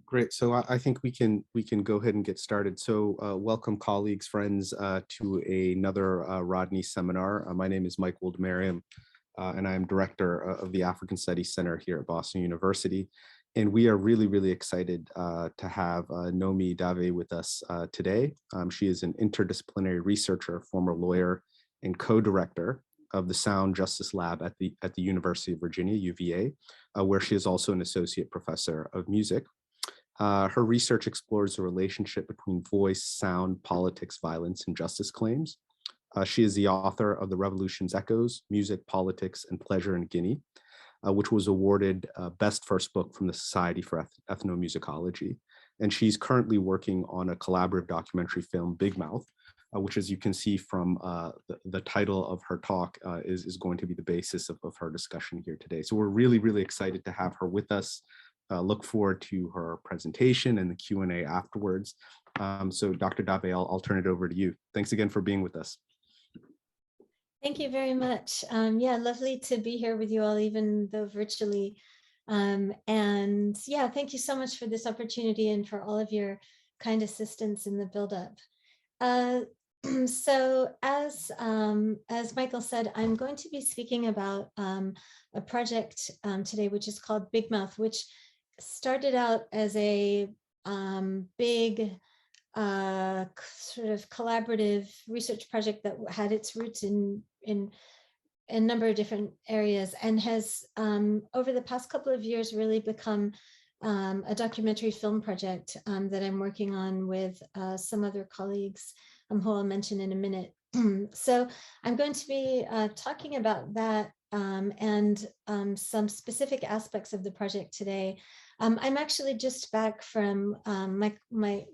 Great. So I think we can go ahead and get started. So welcome colleagues, friends, to another Rodney seminar. My name is Mike Woldmariam, and I am director of the African Studies Center here at Boston University. And we are really, really excited to have Nomi Dave with us today. She is an interdisciplinary researcher, former lawyer, and co-director of the Sound Justice Lab at the University of Virginia, UVA, where she is also an associate professor of music. Her research explores the relationship between voice, sound, politics, violence, and justice claims. She is the author of The Revolution's Echoes, Music, Politics, and Pleasure in Guinea, which was awarded Best First Book from the Society for Ethnomusicology. And she's currently working on a collaborative documentary film, Big Mouth, which, as you can see from the title of her talk, is going to be the basis of her discussion here today. So we're really, really excited to have her with us. Look forward to her presentation and the Q&A afterwards. So Dr. Dave, I'll turn it over to you. Thanks again for being with us. Thank you very much. Yeah, lovely to be here with you all, even though virtually. And yeah, thank you so much for this opportunity and for all of your kind assistance in the buildup. So as Michael said, I'm going to be speaking about a project today, which is called Big Mouth, which started out as a big sort of collaborative research project that had its roots in a number of different areas, and has over the past couple of years really become a documentary film project that I'm working on with some other colleagues who I'll mention in a minute. So I'm going to be talking about that and some specific aspects of the project today. I'm actually just back from my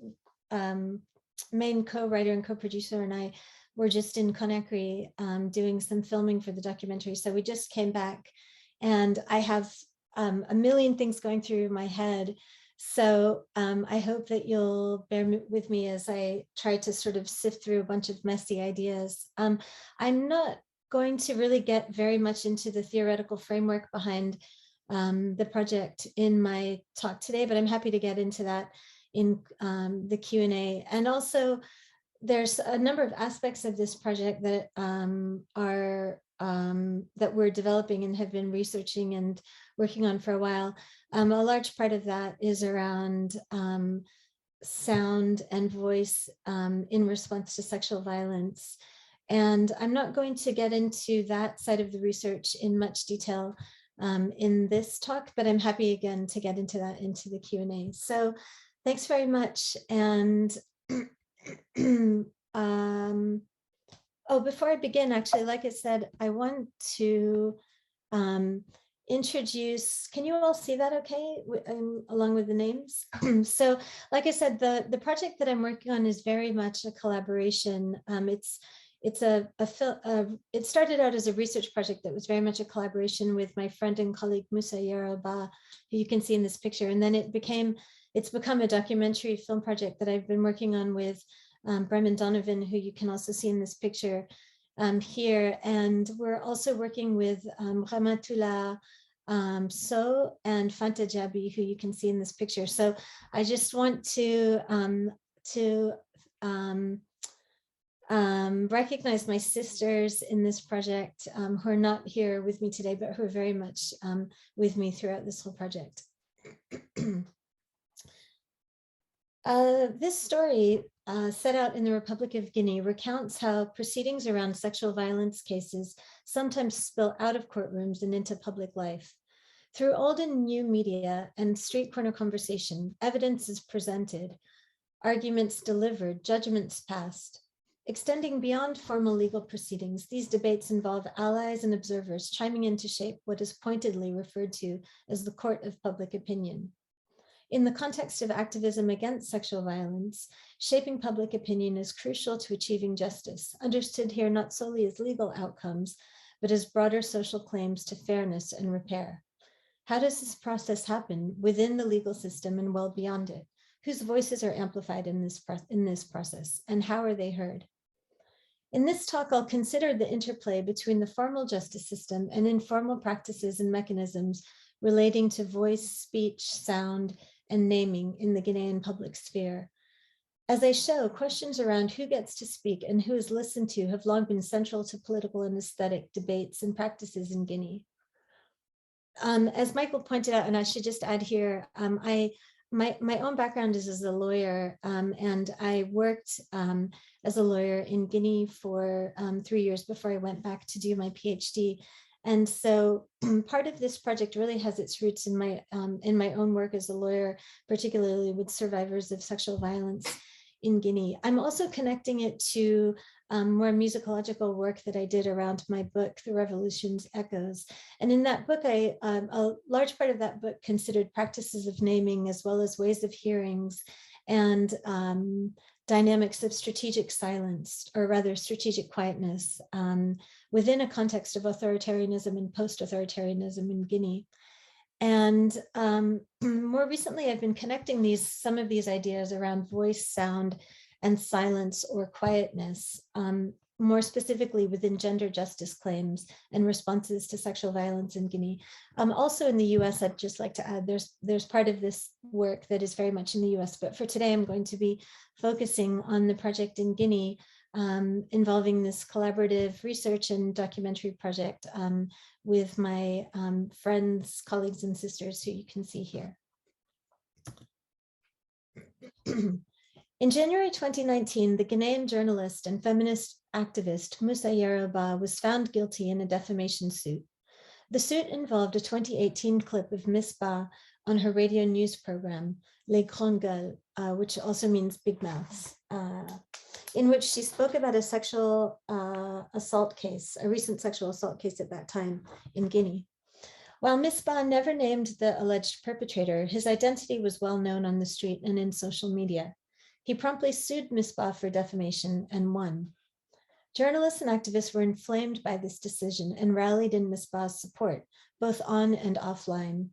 main co-writer and co-producer and I were just in Conakry doing some filming for the documentary. So we just came back and I have a million things going through my head. So I hope that you'll bear with me as I try to sort of sift through a bunch of messy ideas. I'm not going to really get very much into the theoretical framework behind the project in my talk today, but I'm happy to get into that in the Q&A. And also, there's a number of aspects of this project that that we're developing and have been researching and working on for a while. A large part of that is around sound and voice in response to sexual violence. And I'm not going to get into that side of the research in much detail in this talk, but I'm happy again to get into that into the Q&A. So thanks very much. And oh, before I begin, actually, like I said, I want to introduce, can you all see that okay, along with the names? So like I said, the project that I'm working on is very much a collaboration. It started out as a research project that was very much a collaboration with my friend and colleague Musa Yaroba, who you can see in this picture. And then it's become a documentary film project that I've been working on with Bremen Donovan, who you can also see in this picture here. And we're also working with Ramatullah So and Fanta Jabi, who you can see in this picture. So I just want to recognize my sisters in this project who are not here with me today, but who are very much with me throughout this whole project. This story, set out in the Republic of Guinea, recounts how proceedings around sexual violence cases sometimes spill out of courtrooms and into public life. Through old and new media and street corner conversation, evidence is presented, arguments delivered, judgments passed. Extending beyond formal legal proceedings, these debates involve allies and observers chiming in to shape what is pointedly referred to as the court of public opinion. In the context of activism against sexual violence, shaping public opinion is crucial to achieving justice, understood here not solely as legal outcomes, but as broader social claims to fairness and repair. How does this process happen within the legal system and well beyond it? Whose voices are amplified in this process, and how are they heard? In this talk, I'll consider the interplay between the formal justice system and informal practices and mechanisms relating to voice, speech, sound, and naming in the Guinean public sphere. As I show, questions around who gets to speak and who is listened to have long been central to political and aesthetic debates and practices in Guinea. As Michael pointed out, and I should just add here, my own background is as a lawyer, and I worked as a lawyer in Guinea for 3 years before I went back to do my PhD. And so part of this project really has its roots in my own work as a lawyer, particularly with survivors of sexual violence in Guinea. I'm also connecting it to more musicological work that I did around my book, The Revolution's Echoes. And in that book, a large part of that book considered practices of naming as well as ways of hearings and dynamics of strategic silence, or rather strategic quietness, within a context of authoritarianism and post-authoritarianism in Guinea. And more recently, I've been connecting some of these ideas around voice, sound, and silence or quietness, more specifically within gender justice claims and responses to sexual violence in Guinea. Also in the US, I'd just like to add, there's part of this work that is very much in the US, but for today, I'm going to be focusing on the project in Guinea involving this collaborative research and documentary project with my friends, colleagues, and sisters who you can see here. In January 2019, the Guinean journalist and feminist activist Musa Yaroba was found guilty in a defamation suit. The suit involved a 2018 clip of Miss Ba on her radio news program, Les Grandes Gueules, which also means big mouths, in which she spoke about a sexual assault case, a recent sexual assault case at that time in Guinea. While Miss Ba never named the alleged perpetrator, his identity was well known on the street and in social media. He promptly sued Miss Ba for defamation and won. Journalists and activists were inflamed by this decision and rallied in Miss Ba's support, both on and offline.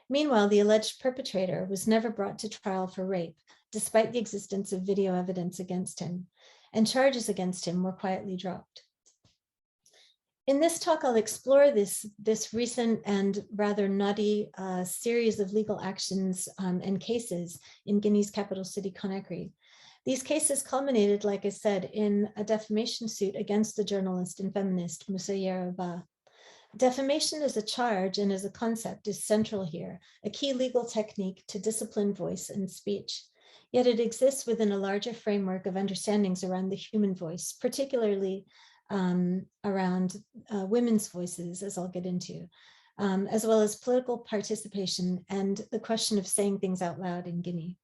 Meanwhile, the alleged perpetrator was never brought to trial for rape, despite the existence of video evidence against him, and charges against him were quietly dropped. In this talk, I'll explore this recent and rather naughty series of legal actions and cases in Guinea's capital city, Conakry. These cases culminated, like I said, in a defamation suit against the journalist and feminist Musa Yaroba. Defamation as a charge and as a concept is central here, a key legal technique to discipline voice and speech. Yet it exists within a larger framework of understandings around the human voice, particularly around women's voices, as I'll get into, as well as political participation and the question of saying things out loud in Guinea.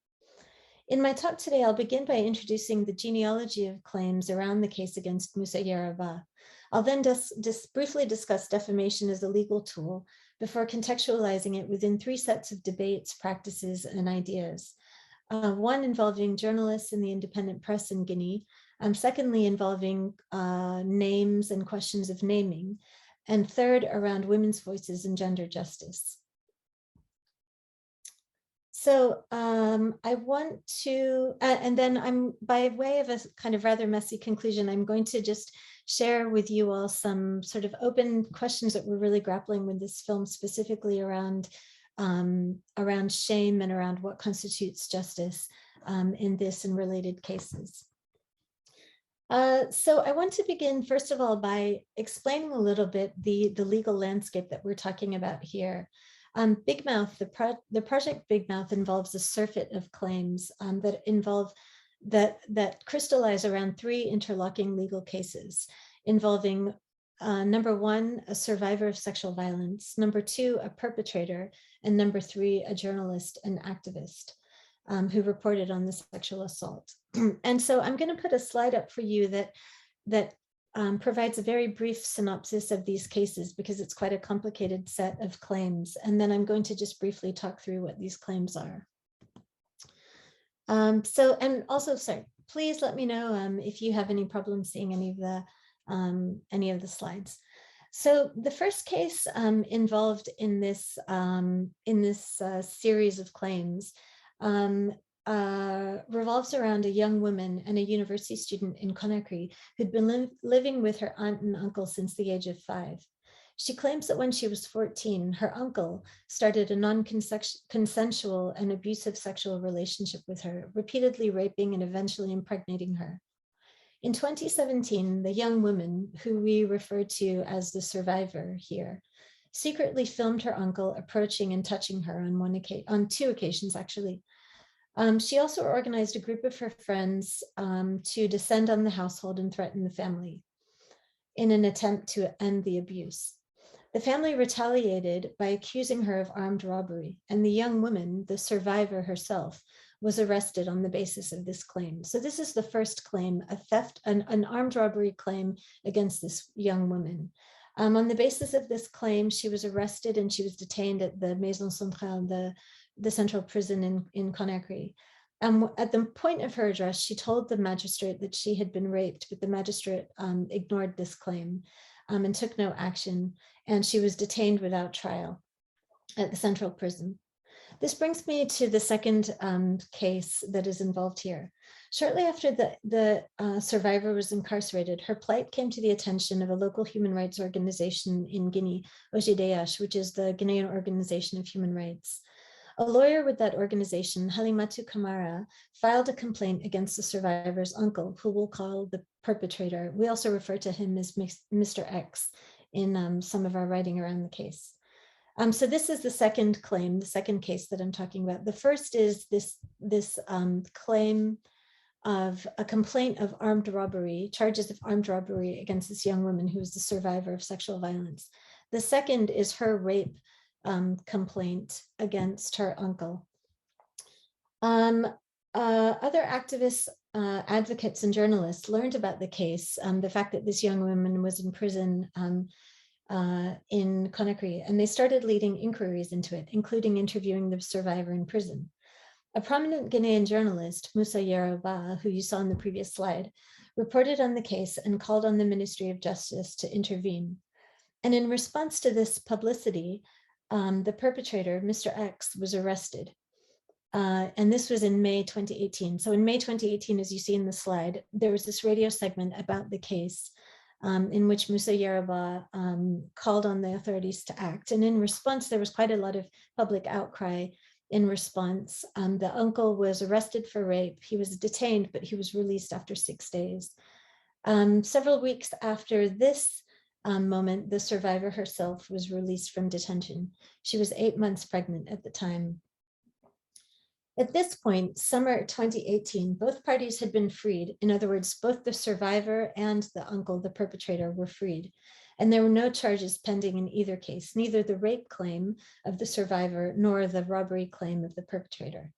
In my talk today, I'll begin by introducing the genealogy of claims around the case against Musa Yaroba. I'll then briefly discuss defamation as a legal tool before contextualizing it within 3 sets of debates, practices, and ideas. One involving journalists in the independent press in Guinea, secondly involving names and questions of naming, and third around women's voices and gender justice. So I want to, and then I'm, by way of a kind of rather messy conclusion, I'm going to just share with you all some sort of open questions that we're really grappling with this film, specifically around shame and around what constitutes justice in this and related cases. So I want to begin, first of all, by explaining a little bit the legal landscape that we're talking about here. Big Mouth, the project Big Mouth involves a surfeit of claims that crystallize around 3 interlocking legal cases involving number 1, a survivor of sexual violence, number 2, a perpetrator, and number 3, a journalist and activist who reported on the sexual assault. And so I'm going to put a slide up for you that provides a very brief synopsis of these cases because it's quite a complicated set of claims. And then I'm going to just briefly talk through what these claims are. And also, sorry, please let me know if you have any problems seeing any of the slides. So the first case involved in this series of claims revolves around a young woman and a university student in Conakry who'd been living with her aunt and uncle since the age of 5. She claims that when she was 14, her uncle started a non-consensual and abusive sexual relationship with her, repeatedly raping and eventually impregnating her. In 2017, the young woman, who we refer to as the survivor here, secretly filmed her uncle approaching and touching her on two occasions, actually. She also organized a group of her friends to descend on the household and threaten the family in an attempt to end the abuse. The family retaliated by accusing her of armed robbery, and the young woman, the survivor herself, was arrested on the basis of this claim. So this is the first claim, a theft, an armed robbery claim against this young woman. On the basis of this claim, she was arrested and she was detained at the Maison Centrale, the central prison in Conakry. At the point of her address, she told the magistrate that she had been raped, but the magistrate ignored this claim and took no action, and she was detained without trial at the central prison. This brings me to the second case that is involved here. Shortly after the survivor was incarcerated, her plight came to the attention of a local human rights organization in Guinea, OGDH, which is the Guinean Organization of Human Rights. A lawyer with that organization, Halimatu Kamara, filed a complaint against the survivor's uncle, who we'll call the perpetrator. We also refer to him as Mr. X in some of our writing around the case. So this is the second claim, the second case that I'm talking about. The first is this claim of a complaint of armed robbery, charges of armed robbery against this young woman who is the survivor of sexual violence. The second is her rape complaint against her uncle. Other activists, advocates, and journalists learned about the case, the fact that this young woman was in prison in Conakry, and they started leading inquiries into it, including interviewing the survivor in prison. A prominent Guinean journalist, Moussa Yaroba, who you saw in the previous slide, reported on the case and called on the Ministry of Justice to intervene. And in response to this publicity, the perpetrator, Mr. X, was arrested. And this was in May 2018. So in May 2018, as you see in the slide, there was this radio segment about the case in which Moussa Yaroba called on the authorities to act. And in response, there was quite a lot of public outcry in response. The uncle was arrested for rape. He was detained, but he was released after 6 days. Several weeks after this moment, the survivor herself was released from detention. She was 8 months pregnant at the time. At this point, summer 2018, both parties had been freed. In other words, both the survivor and the uncle, the perpetrator, were freed. And there were no charges pending in either case, neither the rape claim of the survivor nor the robbery claim of the perpetrator.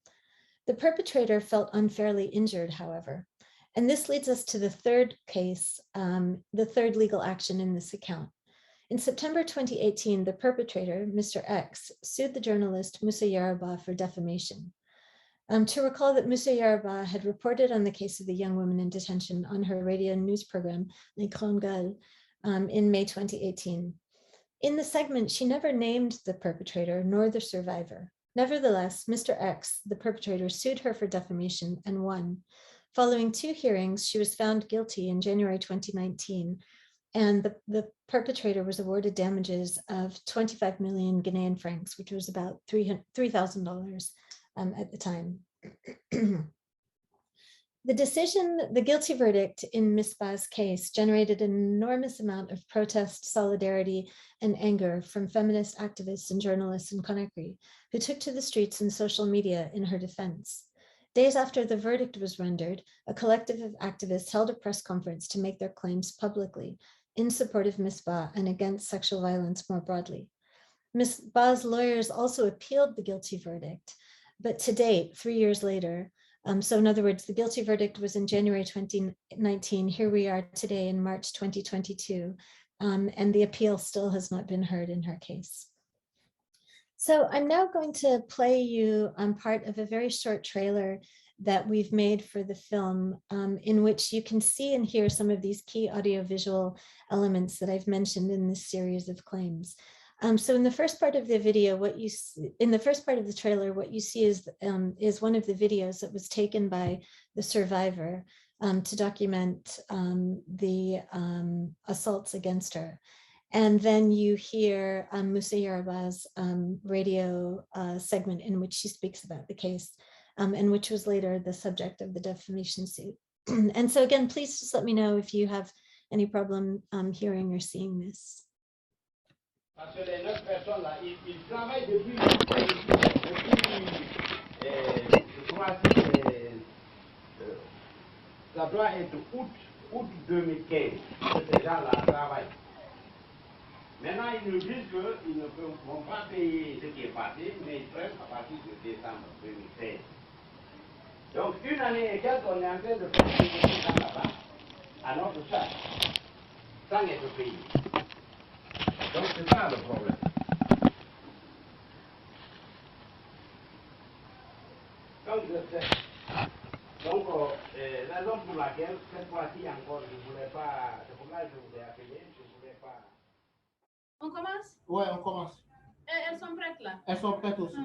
The perpetrator felt unfairly injured, however. And this leads us to the third case, the third legal action in this account. In September 2018, the perpetrator, Mr. X, sued the journalist Moussa Yaroba for defamation. To recall that Moussa Yaroba had reported on the case of the young woman in detention on her radio news program, Les Grandes Gueules, in May 2018. In the segment, she never named the perpetrator nor the survivor. Nevertheless, Mr. X, the perpetrator, sued her for defamation and won. Following 2 hearings, she was found guilty in January 2019, and the perpetrator was awarded damages of 25 million Guinean francs, which was about $3,000 at the time. The guilty verdict in Miss Ba's case generated an enormous amount of protest, solidarity, and anger from feminist activists and journalists in Conakry, who took to the streets and social media in her defense. Days after the verdict was rendered, a collective of activists held a press conference to make their claims publicly in support of Miss Ba and against sexual violence more broadly. Miss Ba's lawyers also appealed the guilty verdict, but to date, 3 years later, so in other words, the guilty verdict was in January 2019. Here we are today in March 2022, and the appeal still has not been heard in her case. So I'm now going to play you part of a very short trailer that we've made for the film, in which you can see and hear some of these key audiovisual elements that I've mentioned in this series of claims. So in the first part of the video, in the first part of the trailer, what you see is one of the videos that was taken by the survivor to document the assaults against her. And then you hear Musa Yaraba's radio segment in which she speaks about the case, and which was later the subject of the defamation suit. And so again, please just let me know if you have any problem hearing or seeing this. Parce que les 9 personnes là, ils travaillent depuis je crois que ça doit être août 2015 que ces gens-là travaillent. Maintenant, ils nous disent qu'ils ne vont pas payer ce qui est passé, mais ils prennent à partir de décembre 2016. Donc, une année et quelques, on est en train de faire payer ces gens là-bas à notre charge, sans être payé. Donc, c'est ça le problème. Donc, raison pour laquelle, cette fois-ci encore, je ne voulais pas, c'est pour ça que je vous ai appelé, je ne voulais pas. On commence? Ouais, on commence. Elles sont prêtes là? Elles sont prêtes aussi.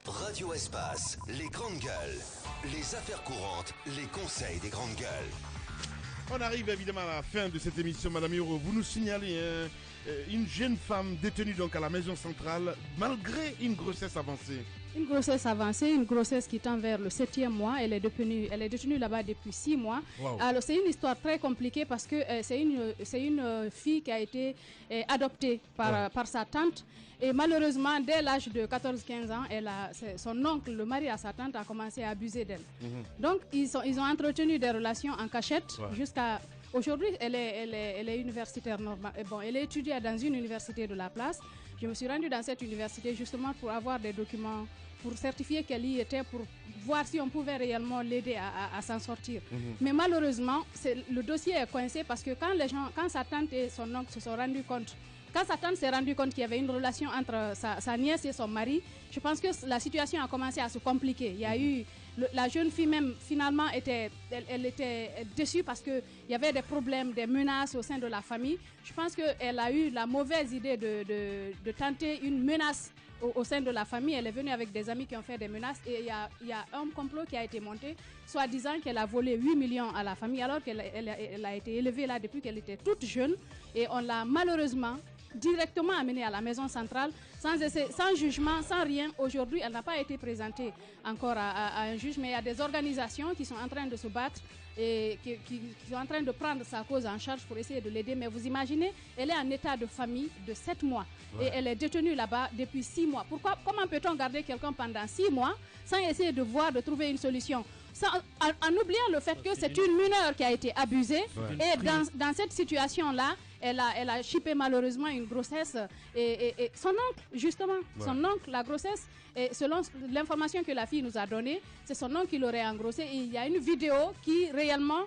Radio Espace, les grandes gueules, les affaires courantes, les conseils des grandes gueules. On arrive évidemment à la fin de cette émission, Madame Hiro. Vous nous signalez une jeune femme détenue donc à la maison centrale malgré une grossesse avancée. Une grossesse avancée, une grossesse qui tend vers le 7e mois. Elle est détenue là-bas depuis 6 mois. Wow. Alors c'est une histoire très compliquée parce que c'est une fille qui a été adoptée par sa tante. Et malheureusement, dès l'âge de 14-15 ans, son oncle, le mari à sa tante, a commencé à abuser d'elle. Donc ils ont entretenu des relations en cachette jusqu'à... Aujourd'hui, elle est universitaire normale. Bon, elle est étudiante dans une université de la place. Je me suis rendue dans cette université justement pour avoir des documents, pour certifier qu'elle y était, pour voir si on pouvait réellement l'aider à s'en sortir. Mais malheureusement, le dossier est coincé parce que quand sa tante et son oncle se sont rendus compte, quand sa tante s'est rendue compte qu'il y avait une relation entre sa nièce et son mari, je pense que la situation a commencé à se compliquer. Il y a eu... La jeune fille même, finalement, elle était déçue parce qu'il y avait des problèmes, des menaces au sein de la famille. Je pense qu'elle a eu la mauvaise idée de tenter une menace au sein de la famille. Elle est venue avec des amis qui ont fait des menaces et il y a un complot qui a été monté, soi-disant qu'elle a volé 8 millions à la famille alors qu'elle a été élevée là depuis qu'elle était toute jeune. Et on l'a malheureusement directement amenée à la maison centrale, sans jugement, sans rien. Aujourd'hui, elle n'a pas été présentée encore à un juge, mais il y a des organisations qui sont en train de se battre et qui sont en train de prendre sa cause en charge pour essayer de l'aider. Mais vous imaginez, elle est en état de famille de 7 mois et elle est détenue là-bas depuis 6 mois. Comment peut-on garder quelqu'un pendant 6 mois sans essayer de trouver une solution? En oubliant le fait que c'est une mineure qui a été abusée et dans cette situation-là, elle a chippé malheureusement une grossesse et son oncle, justement, son oncle, la grossesse, et selon l'information que la fille nous a donnée, c'est son oncle qui l'aurait engrossée et il y a une vidéo qui réellement,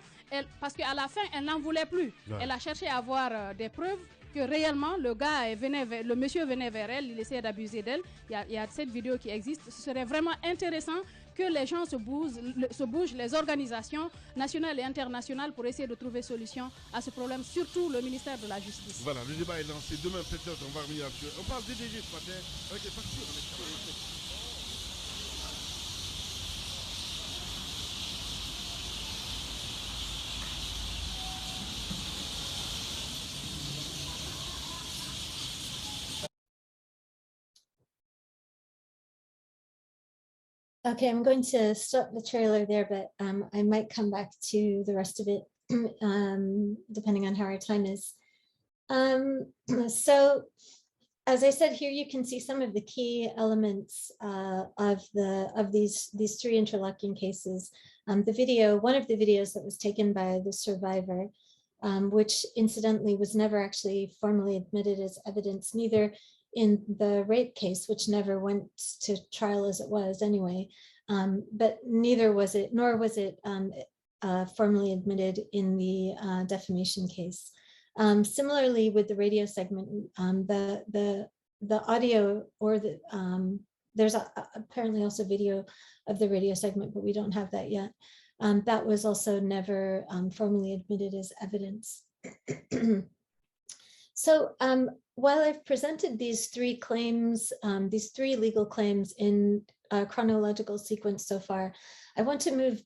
parce qu'à la fin, elle n'en voulait plus. Elle a cherché à avoir des preuves que réellement le monsieur venait vers elle, il essayait d'abuser d'elle. Il y a cette vidéo qui existe. Ce serait vraiment intéressant que les gens se bougent, les organisations nationales et internationales pour essayer de trouver solution à ce problème, surtout le ministère de la Justice. Voilà, le débat est lancé. Demain, peut-être, on va revenir là-dessus. On parle DDG ce matin avec les factures. Okay, I'm going to stop the trailer there, but I might come back to the rest of it depending on how our time is. So, as I said, here you can see some of the key elements of these 3 interlocking cases. The video, one of the videos that was taken by the survivor, which incidentally was never actually formally admitted as evidence, neither in the rape case, which never went to trial as it was anyway, but nor was it formally admitted in the defamation case. Similarly, with the radio segment, the audio or there's apparently also video of the radio segment, but we don't have that yet. That was also never formally admitted as evidence. So while I've presented these 3 claims, these 3 legal claims in chronological sequence so far, I want to move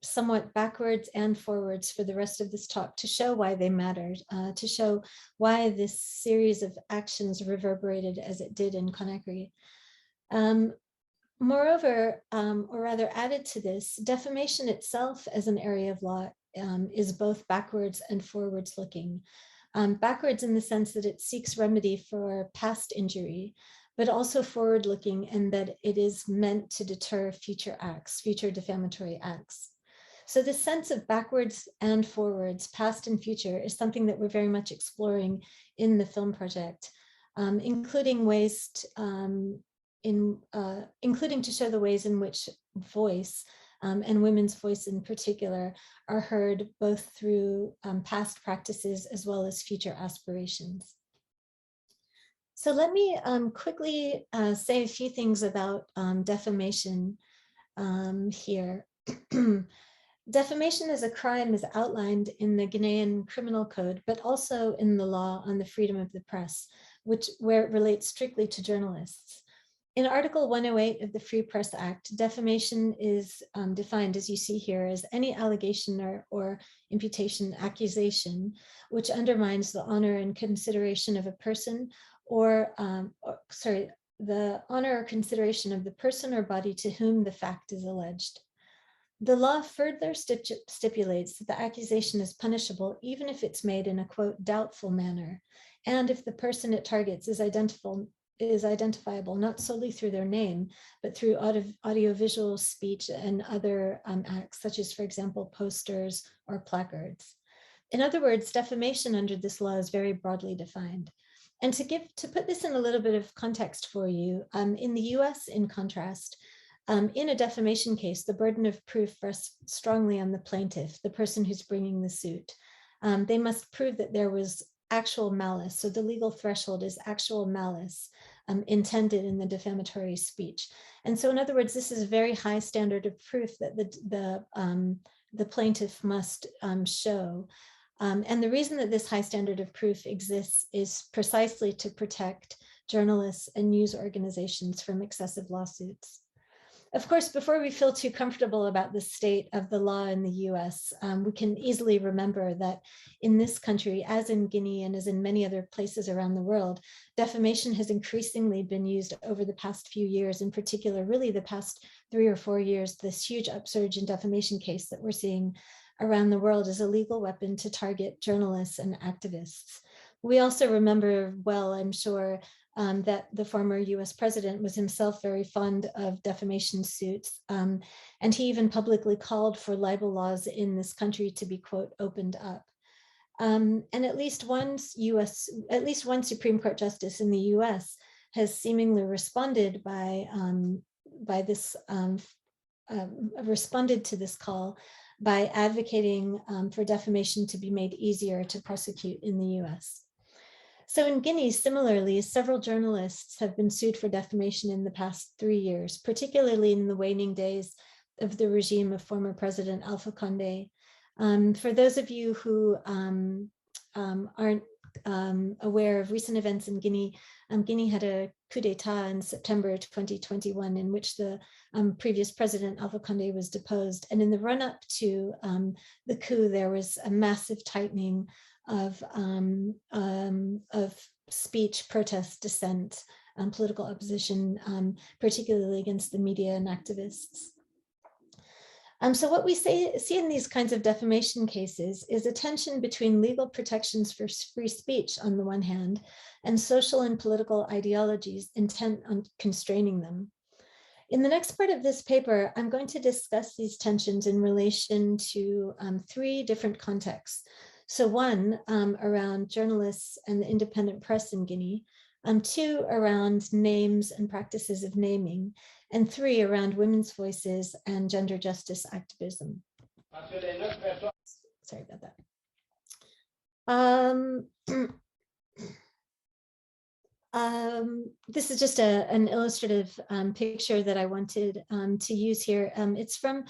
somewhat backwards and forwards for the rest of this talk to show why they mattered, to show why this series of actions reverberated as it did in Conakry. Moreover, or rather added to this, defamation itself as an area of law is both backwards and forwards looking. Backwards in the sense that it seeks remedy for past injury, but also forward looking in that it is meant to deter future acts, future defamatory acts. So this sense of backwards and forwards, past and future, is something that we're very much exploring in the film project, including ways including to show the ways in which voice, and women's voice in particular, are heard both through past practices as well as future aspirations. So let me quickly say a few things about defamation here. Defamation as a crime is outlined in the Guinean Criminal Code, but also in the law on the freedom of the press, where it relates strictly to journalists. In Article 108 of the Free Press Act, defamation is defined, as you see here, as any allegation or imputation, accusation, which undermines the honor and consideration of a person the honor or consideration of the person or body to whom the fact is alleged. The law further stipulates that the accusation is punishable even if it's made in a, quote, doubtful manner, and if the person it targets is identifiable not solely through their name, but through audiovisual speech and other acts, such as, for example, posters or placards. In other words, defamation under this law is very broadly defined. And to put this in a little bit of context for you, in the US, in contrast, in a defamation case, the burden of proof rests strongly on the plaintiff, the person who's bringing the suit. They must prove that there was actual malice. So the legal threshold is actual malice intended in the defamatory speech. And so in other words, this is a very high standard of proof that the plaintiff must show. And the reason that this high standard of proof exists is precisely to protect journalists and news organizations from excessive lawsuits. Of course, before we feel too comfortable about the state of the law in the US, we can easily remember that in this country, as in Guinea and as in many other places around the world, defamation has increasingly been used over the past few years, in particular, really the past 3 or 4 years, this huge upsurge in defamation case that we're seeing around the world as a legal weapon to target journalists and activists. We also remember well, I'm sure, that the former US president was himself very fond of defamation suits. And he even publicly called for libel laws in this country to be, quote, opened up. And at least one Supreme Court justice in the US has seemingly responded responded to this call by advocating for defamation to be made easier to prosecute in the US. So in Guinea, similarly, several journalists have been sued for defamation in the past 3 years, particularly in the waning days of the regime of former President Alpha Condé. For those of you who aren't aware of recent events in Guinea, Guinea had a coup d'etat in September 2021 in which the previous president Alpha Condé was deposed. And in the run-up to the coup, there was a massive tightening of speech, protest, dissent, political opposition, particularly against the media and activists. So what we see in these kinds of defamation cases is a tension between legal protections for free speech on the one hand, and social and political ideologies intent on constraining them. In the next part of this paper, I'm going to discuss these tensions in relation to 3 different contexts. So 1, around journalists and the independent press in Guinea, 2, around names and practices of naming, and 3, around women's voices and gender justice activism. Sorry about that. This is just an illustrative picture that I wanted to use here. It's from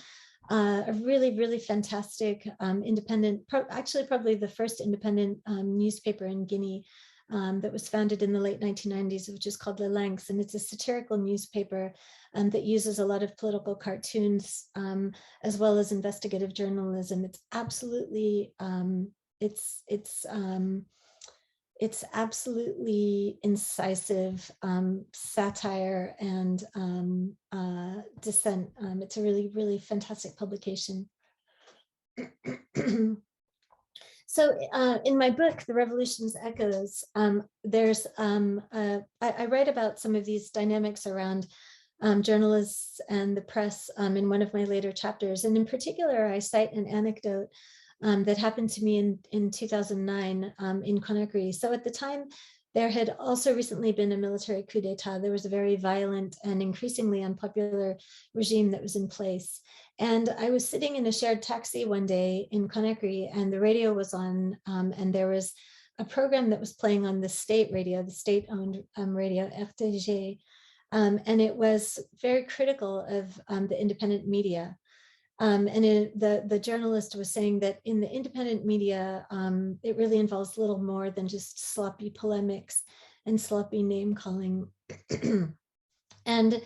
a really, really fantastic independent, actually probably the first independent newspaper in Guinea, that was founded in the late 1990s, which is called Le Lynx, and it's a satirical newspaper that uses a lot of political cartoons as well as investigative journalism. It's absolutely it's absolutely incisive satire and dissent. It's a really, really fantastic publication. So in my book, The Revolution's Echoes, there's I write about some of these dynamics around journalists and the press in one of my later chapters. And in particular, I cite an anecdote that happened to me in 2009 in Conakry. So at the time, there had also recently been a military coup d'etat. There was a very violent and increasingly unpopular regime that was in place. And I was sitting in a shared taxi one day in Conakry, and the radio was on, and there was a program that was playing on the state radio, the state-owned radio, RTG, and it was very critical of the independent media. And the journalist was saying that in the independent media, it really involves little more than just sloppy polemics and sloppy name calling. And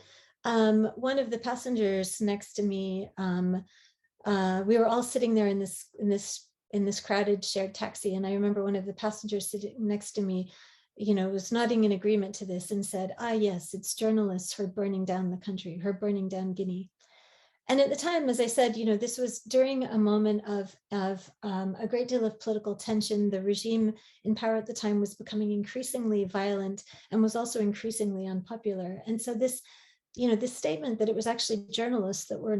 one of the passengers next to me, we were all sitting there in this crowded shared taxi, and I remember one of the passengers sitting next to me, was nodding in agreement to this and said, "Ah, yes, it's journalists who are burning down the country, who are burning down Guinea." And at the time, as I said, this was during a moment of a great deal of political tension. The regime in power at the time was becoming increasingly violent and was also increasingly unpopular. And so this statement that it was actually journalists that were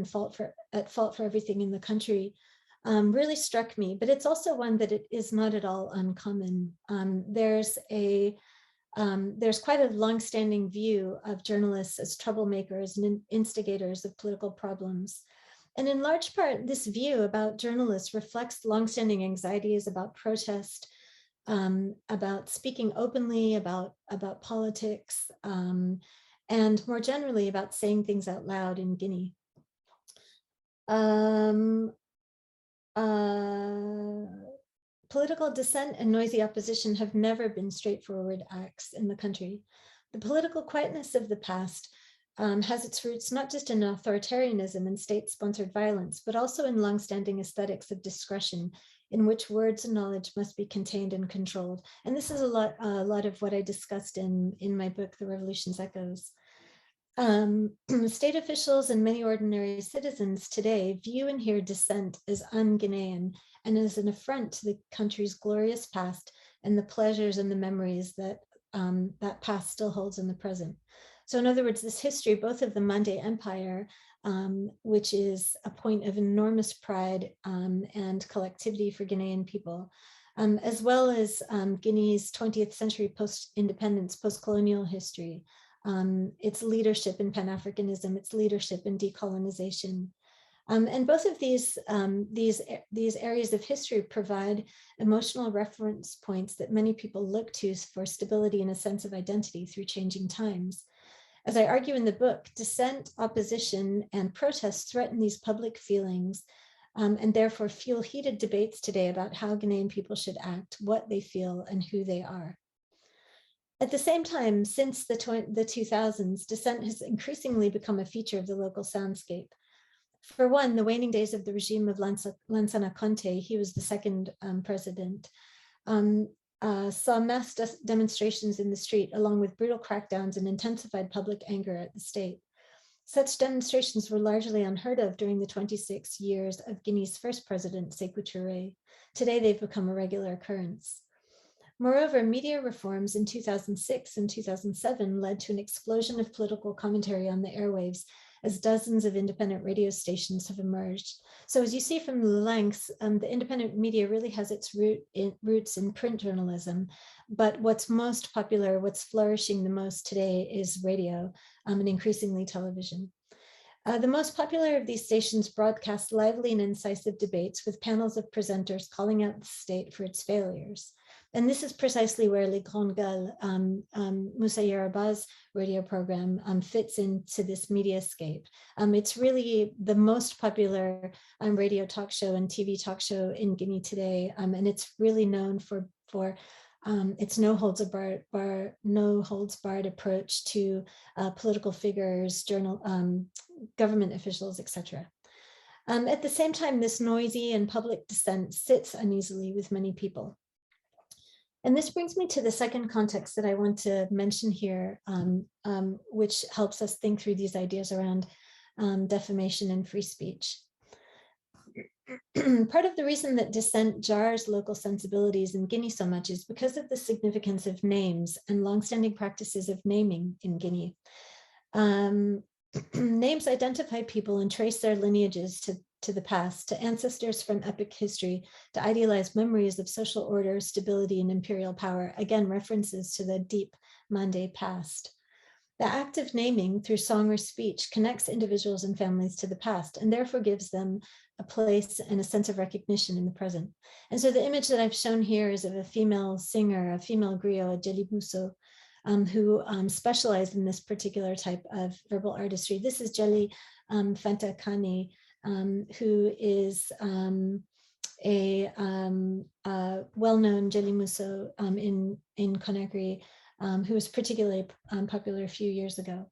at fault for everything in the country really struck me. But it's also one that it is not at all uncommon. There's quite a longstanding view of journalists as troublemakers and instigators of political problems. And in large part, this view about journalists reflects longstanding anxieties about protest, about speaking openly about politics, and more generally about saying things out loud in Guinea. Political dissent and noisy opposition have never been straightforward acts in the country. The political quietness of the past has its roots not just in authoritarianism and state-sponsored violence, but also in longstanding aesthetics of discretion, in which words and knowledge must be contained and controlled. And this is a lot of what I discussed in my book, The Revolution's Echoes. State officials and many ordinary citizens today view and hear dissent as un-Guinean and as an affront to the country's glorious past and the pleasures and the memories that that past still holds in the present. So in other words, this history, both of the Mande Empire, which is a point of enormous pride and collectivity for Guinean people, as well as Guinea's 20th century post-independence, post-colonial history, its leadership in Pan-Africanism, its leadership in decolonization. And both of these areas of history provide emotional reference points that many people look to for stability and a sense of identity through changing times. As I argue in the book, dissent, opposition, and protests threaten these public feelings and therefore fuel heated debates today about how Guinean people should act, what they feel, and who they are. At the same time, since the 2000s, dissent has increasingly become a feature of the local soundscape. For one, the waning days of the regime of Lansana Conté, he was the second president, saw mass demonstrations in the street, along with brutal crackdowns and intensified public anger at the state. Such demonstrations were largely unheard of during the 26 years of Guinea's first president, Sékou Touré. Today, they've become a regular occurrence. Moreover, media reforms in 2006 and 2007 led to an explosion of political commentary on the airwaves as dozens of independent radio stations have emerged. So as you see from the lengths, the independent media really has its roots in print journalism, but what's most popular, what's flourishing the most today is radio and increasingly television. The most popular of these stations broadcast lively and incisive debates with panels of presenters calling out the state for its failures. And this is precisely where Les Grandes Gueules, Moussa Yaraba's radio program, fits into this mediascape. It's really the most popular radio talk show and TV talk show in Guinea today, and it's really known for its no holds barred approach to political figures, government officials, etc. At the same time, this noisy and public dissent sits uneasily with many people. And this brings me to the second context that I want to mention here, which helps us think through these ideas around defamation and free speech. Part of the reason that dissent jars local sensibilities in Guinea so much is because of the significance of names and longstanding practices of naming in Guinea. Names identify people and trace their lineages to the past, to ancestors from epic history, to idealized memories of social order, stability, and imperial power. Again, references to the deep Mande past. The act of naming through song or speech connects individuals and families to the past and therefore gives them a place and a sense of recognition in the present. And so the image that I've shown here is of a female singer, a female griot, a Jeli Muso, who specialized in this particular type of verbal artistry. This is Jeli Fanta Kane, who is a well-known Jeli Muso in Conakry, who was particularly popular a few years ago.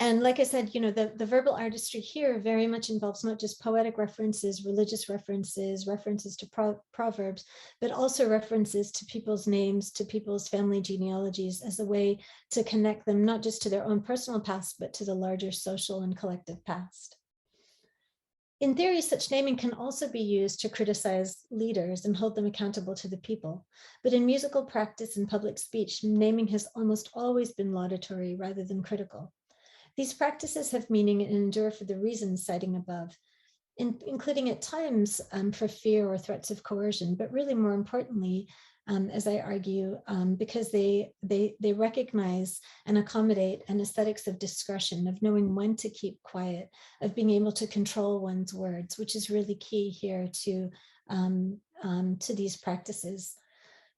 And like I said, you know, the verbal artistry here very much involves not just poetic references, religious references, references to proverbs, but also references to people's names, to people's family genealogies as a way to connect them not just to their own personal past, but to the larger social and collective past. In theory, such naming can also be used to criticize leaders and hold them accountable to the people. But in musical practice and public speech, naming has almost always been laudatory rather than critical. These practices have meaning and endure for the reasons citing above, including at times for fear or threats of coercion, but really more importantly, as I argue, because they recognize and accommodate an aesthetics of discretion, of knowing when to keep quiet, of being able to control one's words, which is really key here to these practices.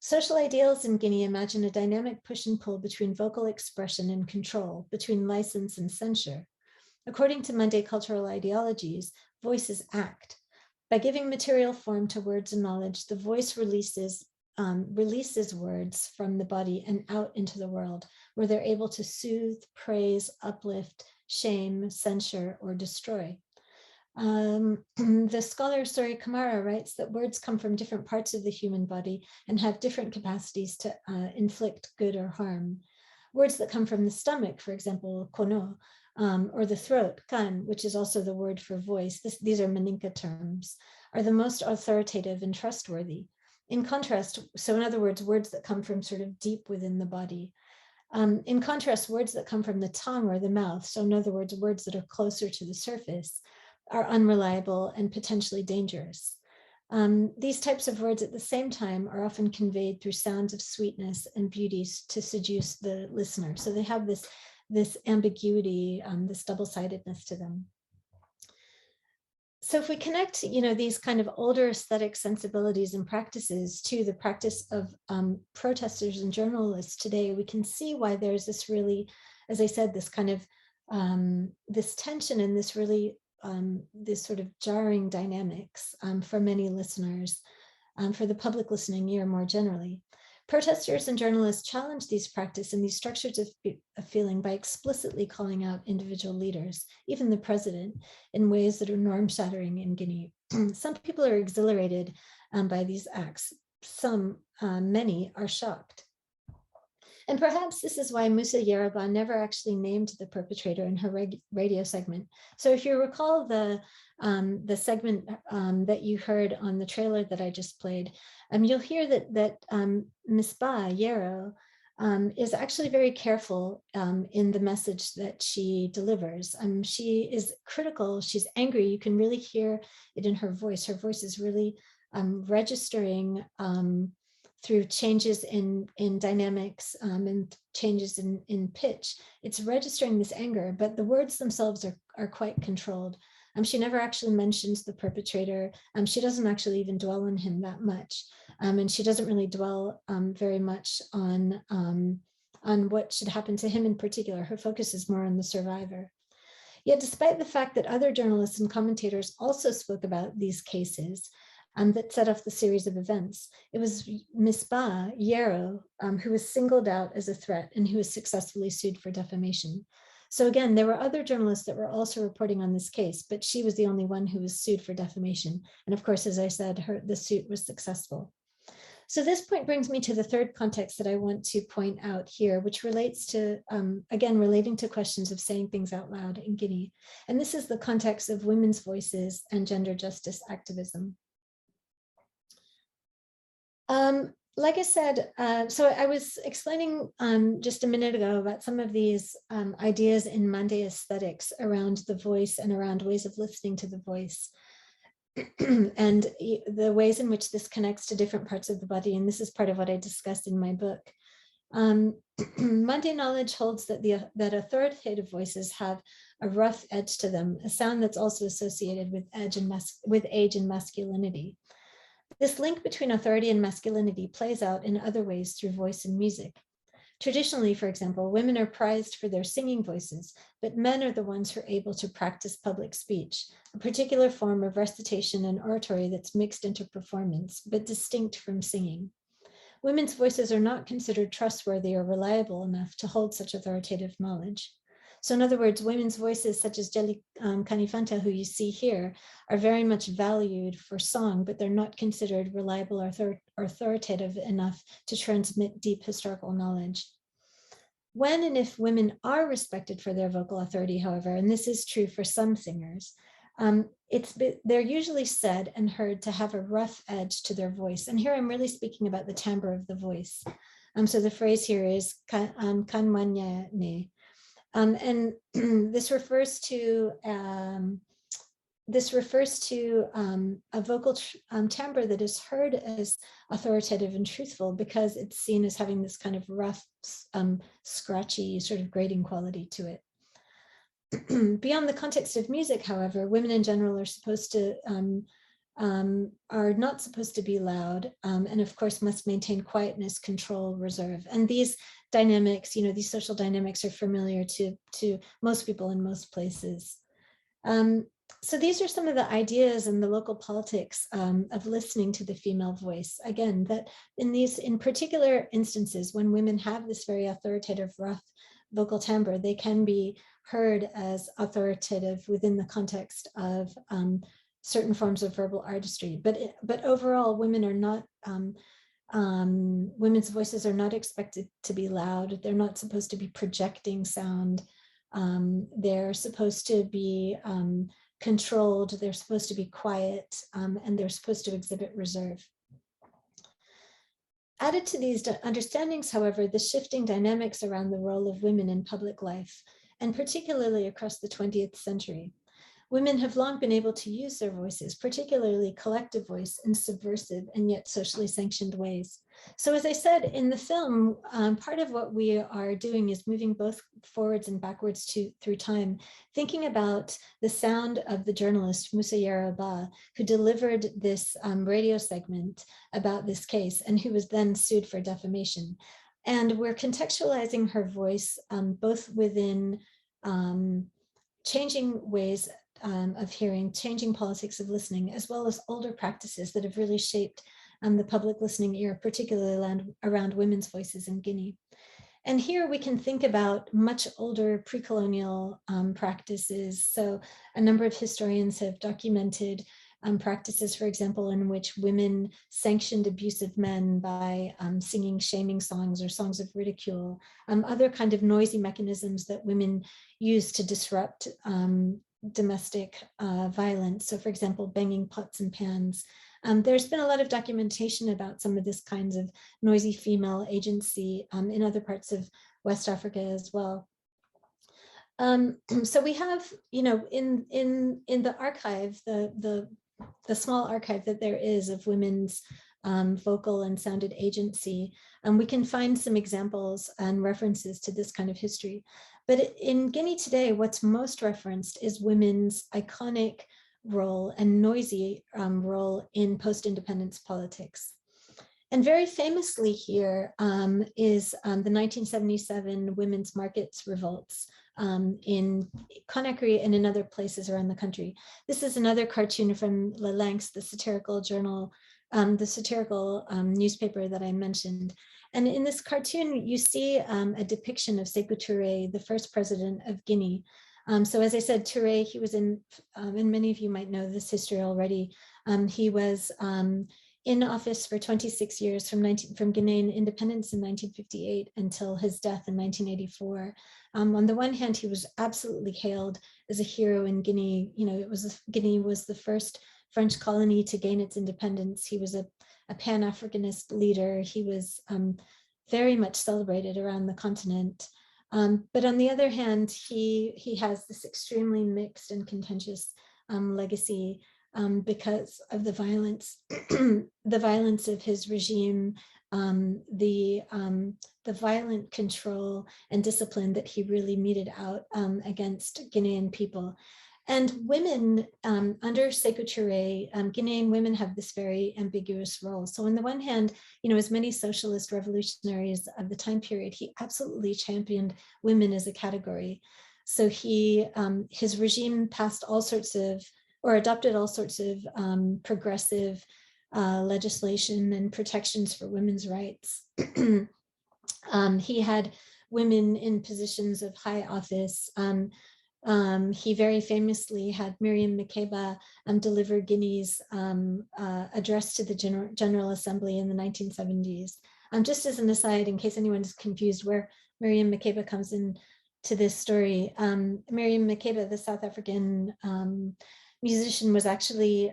Social ideals in Guinea imagine a dynamic push and pull between vocal expression and control, between license and censure. According to Mande cultural ideologies, voices act. By giving material form to words and knowledge, the voice releases words from the body and out into the world, where they're able to soothe, praise, uplift, shame, censure, or destroy. The scholar Sori Kamara writes that words come from different parts of the human body and have different capacities to inflict good or harm. Words that come from the stomach, for example, kono, or the throat, kan, which is also the word for voice, these are Maninka terms, are the most authoritative and trustworthy. In contrast, so in other words, words that come from sort of deep within the body. In contrast, words that come from the tongue or the mouth, so in other words, words that are closer to the surface, are unreliable and potentially dangerous. These types of words at the same time are often conveyed through sounds of sweetness and beauty to seduce the listener. So they have this ambiguity, this double-sidedness to them. So if we connect, you know, these kind of older aesthetic sensibilities and practices to the practice of protesters and journalists today, we can see why there's this really, as I said, this kind of this tension and this really this sort of jarring dynamics for many listeners, for the public listening ear more generally. Protesters and journalists challenge these practices and these structures of feeling by explicitly calling out individual leaders, even the president, in ways that are norm-shattering in Guinea. Some people are exhilarated by these acts. Many are shocked. And perhaps this is why Musa Yeroba never actually named the perpetrator in her radio segment. So if you recall the segment that you heard on the trailer that I just played, you'll hear that Misbah Yero is actually very careful in the message that she delivers. She is critical, she's angry, you can really hear it in her voice. Her voice is really registering through changes in dynamics and changes in pitch. It's registering this anger, but the words themselves are quite controlled. She never actually mentions the perpetrator. She doesn't actually even dwell on him that much. And she doesn't really dwell very much on what should happen to him in particular. Her focus is more on the survivor. Yet despite the fact that other journalists and commentators also spoke about these cases, that set off the series of events. It was Misbah Yero who was singled out as a threat and who was successfully sued for defamation. So again, there were other journalists that were also reporting on this case, but she was the only one who was sued for defamation. And of course, as I said, the suit was successful. So this point brings me to the third context that I want to point out here, which relates to, again, relating to questions of saying things out loud in Guinea. And this is the context of women's voices and gender justice activism. Like I said, so I was explaining just a minute ago about some of these ideas in Mande aesthetics around the voice and around ways of listening to the voice. And the ways in which this connects to different parts of the body. And this is part of what I discussed in my book. Mande knowledge holds that that authoritative voices have a rough edge to them, a sound that's also associated with age and masculinity. This link between authority and masculinity plays out in other ways through voice and music. Traditionally, for example, women are prized for their singing voices, but men are the ones who are able to practice public speech, a particular form of recitation and oratory that's mixed into performance, but distinct from singing. Women's voices are not considered trustworthy or reliable enough to hold such authoritative knowledge. So in other words, women's voices such as Jelly Kanifanta, who you see here, are very much valued for song, but they're not considered reliable or authoritative enough to transmit deep historical knowledge. When and if women are respected for their vocal authority, however, and this is true for some singers, they're usually said and heard to have a rough edge to their voice. And here I'm really speaking about the timbre of the voice. So the phrase here is kanmanya ne. And this refers to a vocal timbre that is heard as authoritative and truthful because it's seen as having this kind of rough, scratchy, sort of grating quality to it. Beyond the context of music, however, women in general are not supposed to be loud, and of course must maintain quietness, control, reserve. And these dynamics, these social dynamics are familiar to most people in most places. So these are some of the ideas and the local politics of listening to the female voice. Again, that in particular instances, when women have this very authoritative, rough vocal timbre, they can be heard as authoritative within the context of certain forms of verbal artistry. But overall, women are not, women's voices are not expected to be loud. They're not supposed to be projecting sound. They're supposed to be controlled. They're supposed to be quiet, and they're supposed to exhibit reserve. Added to these understandings, however, the shifting dynamics around the role of women in public life, and particularly across the 20th century. Women have long been able to use their voices, particularly collective voice, in subversive and yet socially sanctioned ways. So as I said in the film, part of what we are doing is moving both forwards and backwards through time, thinking about the sound of the journalist Musa Yaraba, who delivered this radio segment about this case and who was then sued for defamation. And we're contextualizing her voice both within changing ways of hearing, changing politics of listening, as well as older practices that have really shaped the public listening ear, particularly around women's voices in Guinea. And here we can think about much older pre-colonial practices. So a number of historians have documented practices, for example, in which women sanctioned abusive men by singing shaming songs or songs of ridicule, other kind of noisy mechanisms that women use to disrupt domestic violence. So for example, banging pots and pans. There's been a lot of documentation about some of this kinds of noisy female agency in other parts of West Africa as well. So we have, in the archive, the small archive that there is of women's vocal and sounded agency, we can find some examples and references to this kind of history. But in Guinea today, what's most referenced is women's iconic role and noisy role in post-independence politics. And very famously here is the 1977 women's markets revolts, in Conakry and in other places around the country. This is another cartoon from Le Lynx, the satirical journal, the satirical newspaper that I mentioned. And in this cartoon, you see a depiction of Sékou Touré, the first president of Guinea. So as I said, Touré, he was in, and many of you might know this history already, he was in office for 26 years from Guinean independence in 1958 until his death in 1984. On the one hand, he was absolutely hailed as a hero in Guinea. You know, Guinea was the first French colony to gain its independence. He was a Pan-Africanist leader. He was very much celebrated around the continent. But on the other hand, he has this extremely mixed and contentious legacy because of the violence, the violence of his regime, the violent control and discipline that he really meted out against Guinean people. And women under Sékou Touré, Guinean women have this very ambiguous role. So on the one hand, you know, as many socialist revolutionaries of the time period, he absolutely championed women as a category. So his regime passed all sorts of, or adopted all sorts of progressive legislation and protections for women's rights. He had women in positions of high office. He very famously had Miriam Makeba deliver Guinea's address to the General Assembly in the 1970s. Just as an aside, in case anyone's confused where Miriam Makeba comes in to this story, Miriam Makeba, the South African musician, was actually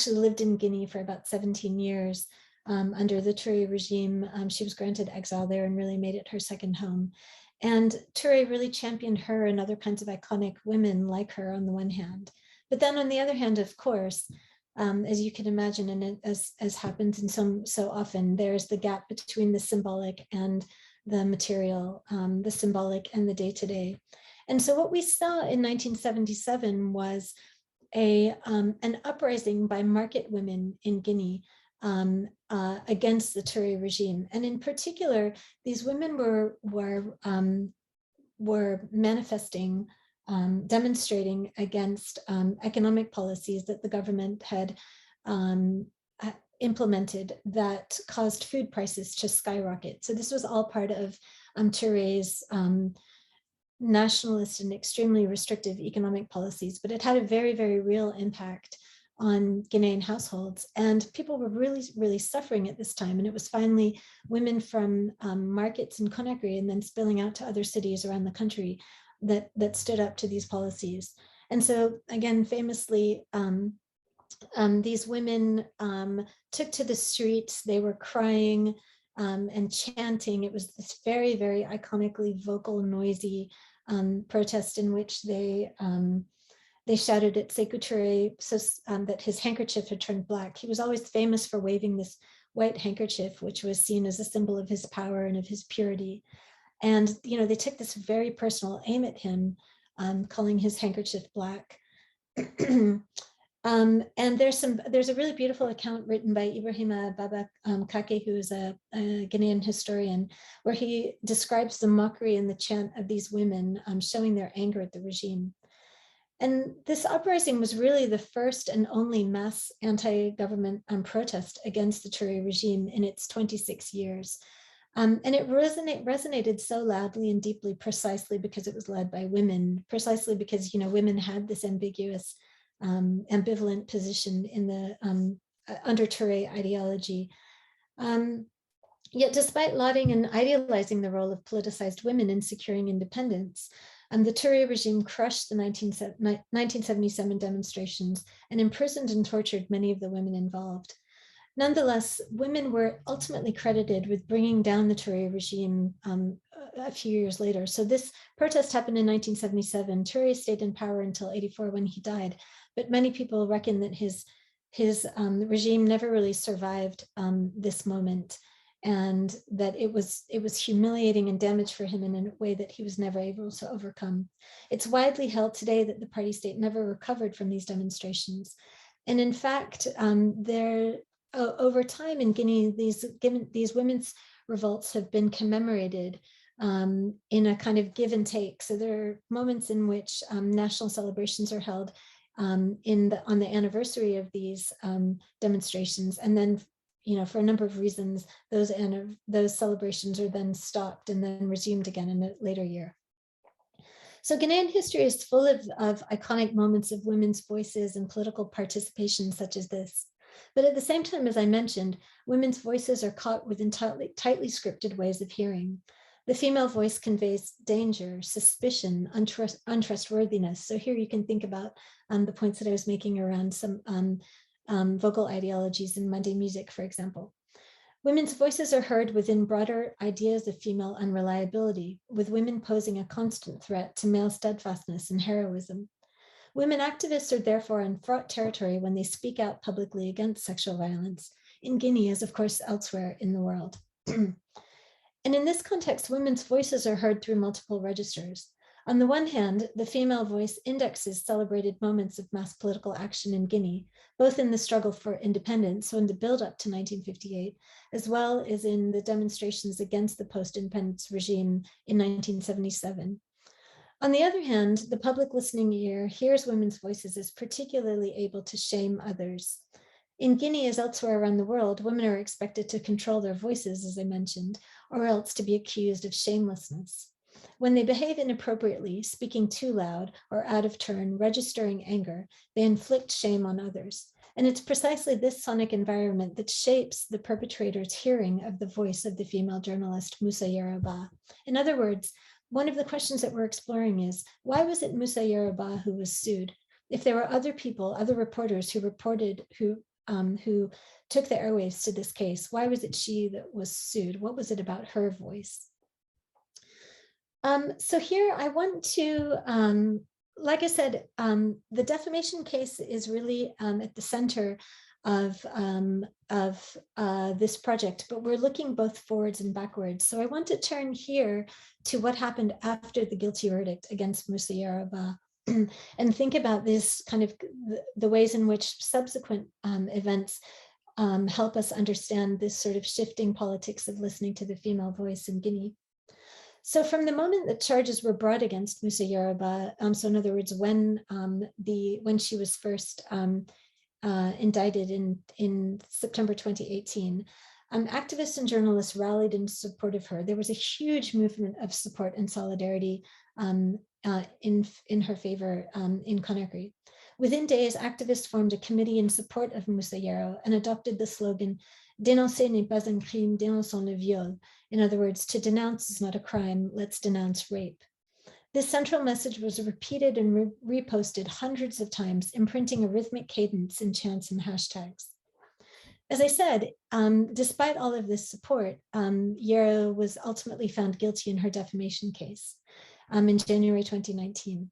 lived in Guinea for about 17 years under the Touré regime. She was granted exile there and really made it her second home. And Touré really championed her and other kinds of iconic women like her on the one hand. But then on the other hand, of course, as you can imagine, and as happens in so often, there's the gap between the symbolic and the material, the symbolic and the day-to-day. And so what we saw in 1977 was an uprising by market women in Guinea against the Touré regime. And in particular, these women were manifesting, demonstrating against economic policies that the government had implemented that caused food prices to skyrocket. So this was all part of Touré's nationalist and extremely restrictive economic policies, but it had a very, very real impact on Guinean households. And people were really, really suffering at this time. And it was finally women from markets in Conakry and then spilling out to other cities around the country that stood up to these policies. And so again, famously, these women took to the streets. They were crying and chanting. It was this very, very iconically vocal, noisy protest in which they shouted at Sékou Touré that his handkerchief had turned black. He was always famous for waving this white handkerchief, which was seen as a symbol of his power and of his purity. And you know, they took this very personal aim at him, calling his handkerchief black. And there's a really beautiful account written by Ibrahima Baba Kake, who is a Guinean historian, where he describes the mockery and the chant of these women showing their anger at the regime. And this uprising was really the first and only mass anti-government protest against the Touré regime in its 26 years. And it resonated so loudly and deeply precisely because it was led by women, precisely because, you know, women had this ambiguous ambivalent position in the under Touré ideology. Yet despite lauding and idealizing the role of politicized women in securing independence, the Touré regime crushed the 1977 demonstrations and imprisoned and tortured many of the women involved. Nonetheless, women were ultimately credited with bringing down the Touré regime a few years later. So this protest happened in 1977. Touré stayed in power until 84 when he died. But many people reckon that his regime never really survived this moment, and that it was humiliating and damage for him in a way that he was never able to overcome. It's widely held today that the party state never recovered from these demonstrations. And in fact, over time in Guinea, these women's revolts have been commemorated in a kind of give and take. So there are moments in which national celebrations are held on the anniversary of these demonstrations, and then, for a number of reasons, those celebrations are then stopped and then resumed again in a later year. So Guinean history is full of iconic moments of women's voices and political participation such as this. But at the same time, as I mentioned, women's voices are caught within tightly scripted ways of hearing. The female voice conveys danger, suspicion, untrustworthiness. So here you can think about the points that I was making around some vocal ideologies in Monday music, for example. Women's voices are heard within broader ideas of female unreliability, with women posing a constant threat to male steadfastness and heroism. Women activists are therefore in fraught territory when they speak out publicly against sexual violence, in Guinea as of course elsewhere in the world. And in this context, women's voices are heard through multiple registers. On the one hand, the female voice indexes celebrated moments of mass political action in Guinea, both in the struggle for independence, so in the build-up to 1958, as well as in the demonstrations against the post-independence regime in 1977. On the other hand, the public listening ear hears women's voices as particularly able to shame others. In Guinea, as elsewhere around the world, women are expected to control their voices, as I mentioned, or else to be accused of shamelessness. When they behave inappropriately, speaking too loud or out of turn, registering anger, they inflict shame on others. And it's precisely this sonic environment that shapes the perpetrator's hearing of the voice of the female journalist Moussa Yoruba. In other words, one of the questions that we're exploring is, why was it Moussa Yoruba who was sued? If there were other people, other reporters who took the airwaves to this case, why was it she that was sued? What was it about her voice? So here I want to, like I said, the defamation case is really at the center of this project, but we're looking both forwards and backwards. So I want to turn here to what happened after the guilty verdict against Moussa Yoruba and think about this kind of the ways in which subsequent events help us understand this sort of shifting politics of listening to the female voice in Guinea. So from the moment that charges were brought against Moussa Yoruba, so in other words, when she was first indicted in September 2018, activists and journalists rallied in support of her. There was a huge movement of support and solidarity in her favor in Conakry. Within days, activists formed a committee in support of Moussa Yaro and adopted the slogan, "Dénoncer n'est pas un crime, dénonçons le viol." In other words, to denounce is not a crime, let's denounce rape. This central message was repeated and reposted hundreds of times, imprinting a rhythmic cadence in chants and hashtags. As I said, despite all of this support, Yaro was ultimately found guilty in her defamation case in January 2019.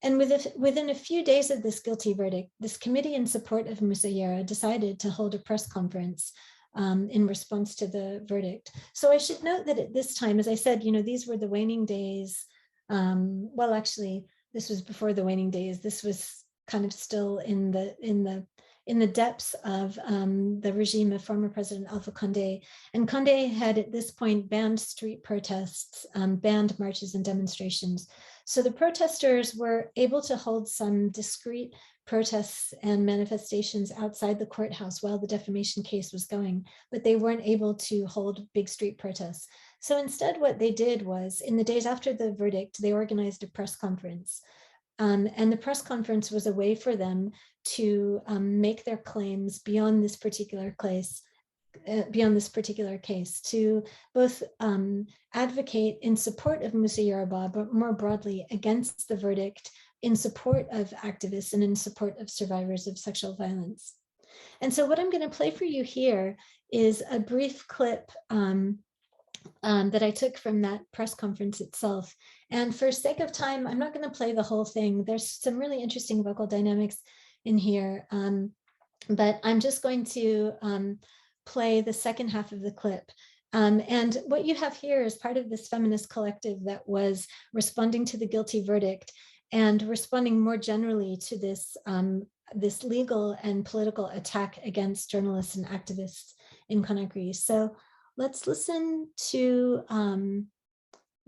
And within a few days of this guilty verdict, this committee in support of Moussa Yaro decided to hold a press conference in response to the verdict. So I should note that at this time, as I said, these were the waning days. Well, actually, this was before the waning days. This was kind of still in the depths of the regime of former President Alpha Condé. And Condé had at this point banned street protests, banned marches and demonstrations. So the protesters were able to hold some discrete protests and manifestations outside the courthouse while the defamation case was going, but they weren't able to hold big street protests. So instead, what they did was, in the days after the verdict, they organized a press conference. And the press conference was a way for them to make their claims beyond this particular case, to both advocate in support of Moussa Yoruba, but more broadly against the verdict, in support of activists and in support of survivors of sexual violence. And so what I'm going to play for you here is a brief clip that I took from that press conference itself. And for sake of time, I'm not going to play the whole thing. There's some really interesting vocal dynamics in here, but I'm just going to play the second half of the clip. And what you have here is part of this feminist collective that was responding to the guilty verdict and responding more generally to this, this legal and political attack against journalists and activists in Conakry. So let's listen to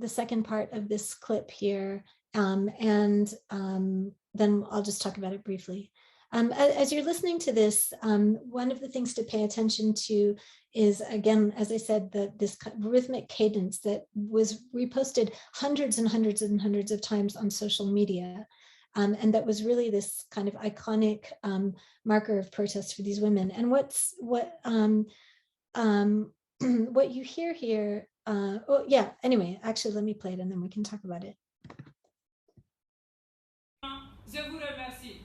second part of this clip here, and then I'll just talk about it briefly. As you're listening to this, one of the things to pay attention to is, again, as I said, this rhythmic cadence that was reposted hundreds and hundreds and hundreds of times on social media. And that was really this kind of iconic marker of protest for these women. And what you hear here, oh yeah, anyway, actually, let me play it and then we can talk about it. Je vous remercie.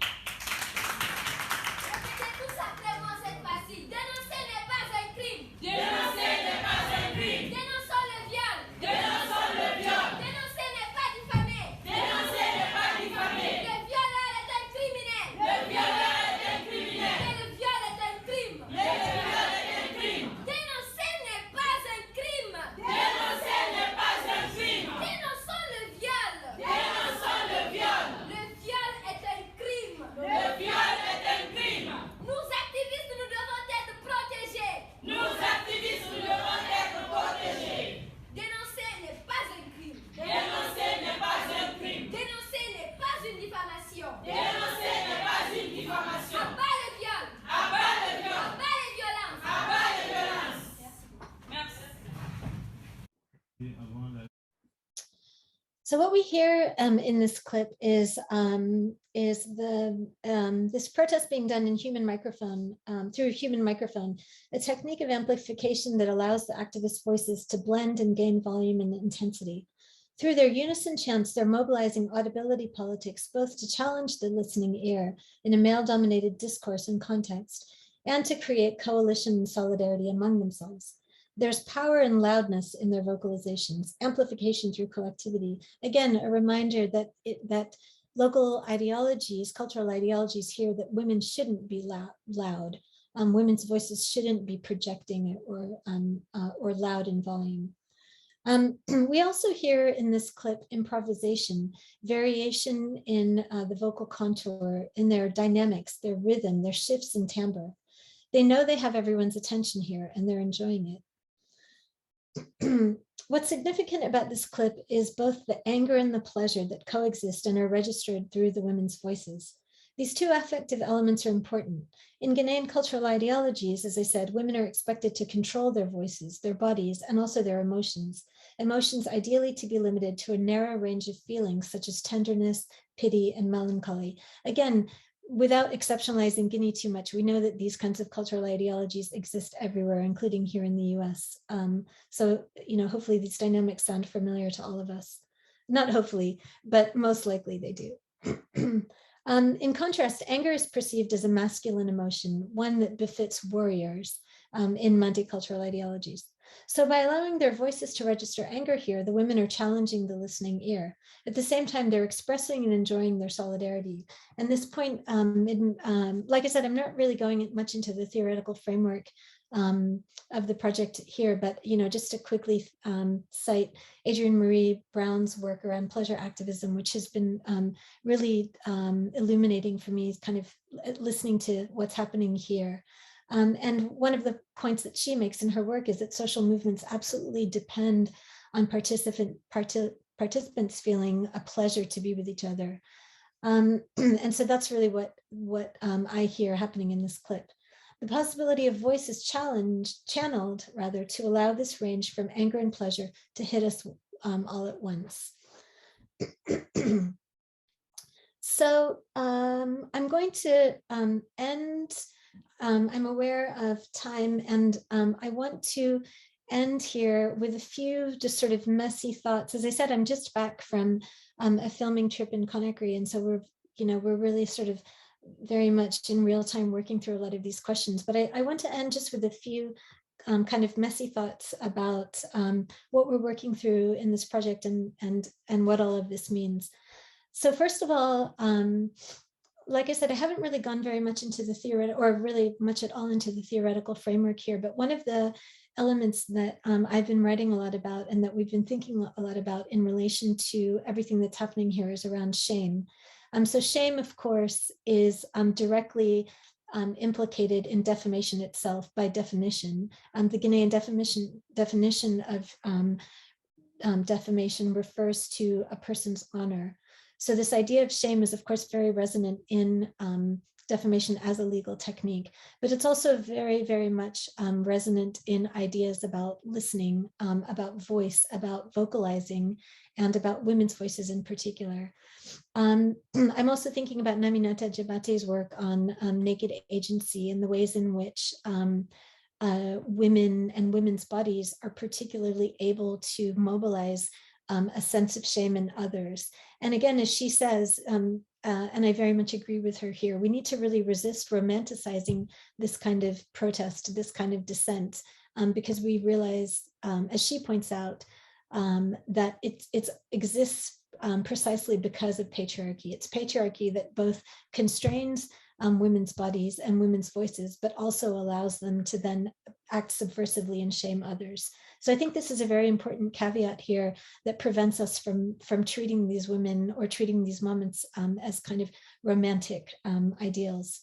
So what we hear in this clip is this protest being done in human microphone, through a human microphone, a technique of amplification that allows the activist voices to blend and gain volume and intensity. Through their unison chants, they're mobilizing audibility politics, both to challenge the listening ear in a male-dominated discourse and context, and to create coalition and solidarity among themselves. There's power and loudness in their vocalizations, amplification through collectivity. Again, a reminder that local ideologies, cultural ideologies here, that women shouldn't be loud. Women's voices shouldn't be projecting or loud in volume. We also hear in this clip improvisation, variation in the vocal contour, in their dynamics, their rhythm, their shifts in timbre. They know they have everyone's attention here and they're enjoying it. What's significant about this clip is both the anger and the pleasure that coexist and are registered through the women's voices. These two affective elements are important. In Guinean cultural ideologies, as I said, women are expected to control their voices, their bodies, and also their emotions. Emotions ideally to be limited to a narrow range of feelings such as tenderness, pity, and melancholy. Again, without exceptionalizing Guinea too much, we know that these kinds of cultural ideologies exist everywhere, including here in the US. So, hopefully these dynamics sound familiar to all of us. Not hopefully, but most likely they do. In contrast, anger is perceived as a masculine emotion, one that befits warriors in multicultural ideologies. So by allowing their voices to register anger here, the women are challenging the listening ear. At the same time, they're expressing and enjoying their solidarity. And this point, like I said, I'm not really going much into the theoretical framework of the project here, but just to quickly cite Adrienne Marie Brown's work around pleasure activism, which has been really illuminating for me, kind of listening to what's happening here. And one of the points that she makes in her work is that social movements absolutely depend on participants feeling a pleasure to be with each other. And so that's really what I hear happening in this clip. The possibility of voice is channeled to allow this range from anger and pleasure to hit us all at once. So I'm going to end. I'm aware of time, and I want to end here with a few just sort of messy thoughts. As I said, I'm just back from a filming trip in Conakry, and so we're really sort of very much in real time working through a lot of these questions. But I want to end just with a few kind of messy thoughts about what we're working through in this project and what all of this means. So first of all, like I said, I haven't really gone very much into the theoretical, or really much at all into the theoretical framework here, but one of the elements that I've been writing a lot about and that we've been thinking a lot about in relation to everything that's happening here is around shame. So shame, of course, is directly implicated in defamation itself by definition. The Guinean definition of defamation refers to a person's honor. So this idea of shame is, of course, very resonant in defamation as a legal technique, but it's also very, very much resonant in ideas about listening, about voice, about vocalizing, and about women's voices in particular. I'm also thinking about Naminata Jabate's work on naked agency and the ways in which women and women's bodies are particularly able to mobilize a sense of shame in others. And again, as she says, and I very much agree with her here, we need to really resist romanticizing this kind of protest, this kind of dissent, because we realize, as she points out, that it exists precisely because of patriarchy. It's patriarchy that both constrains women's bodies and women's voices, but also allows them to then act subversively and shame others. So I think this is a very important caveat here that prevents us from treating these women or treating these moments as kind of romantic ideals.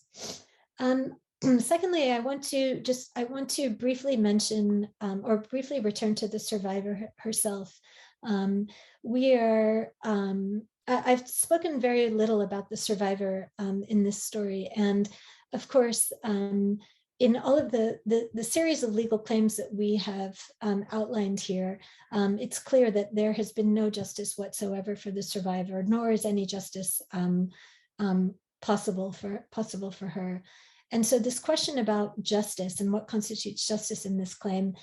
Secondly, I want to briefly mention or briefly return to the survivor herself. I've spoken very little about the survivor in this story, and of course, in all of the series of legal claims that we have outlined here, it's clear that there has been no justice whatsoever for the survivor, nor is any justice possible for her. And so this question about justice and what constitutes justice in this claim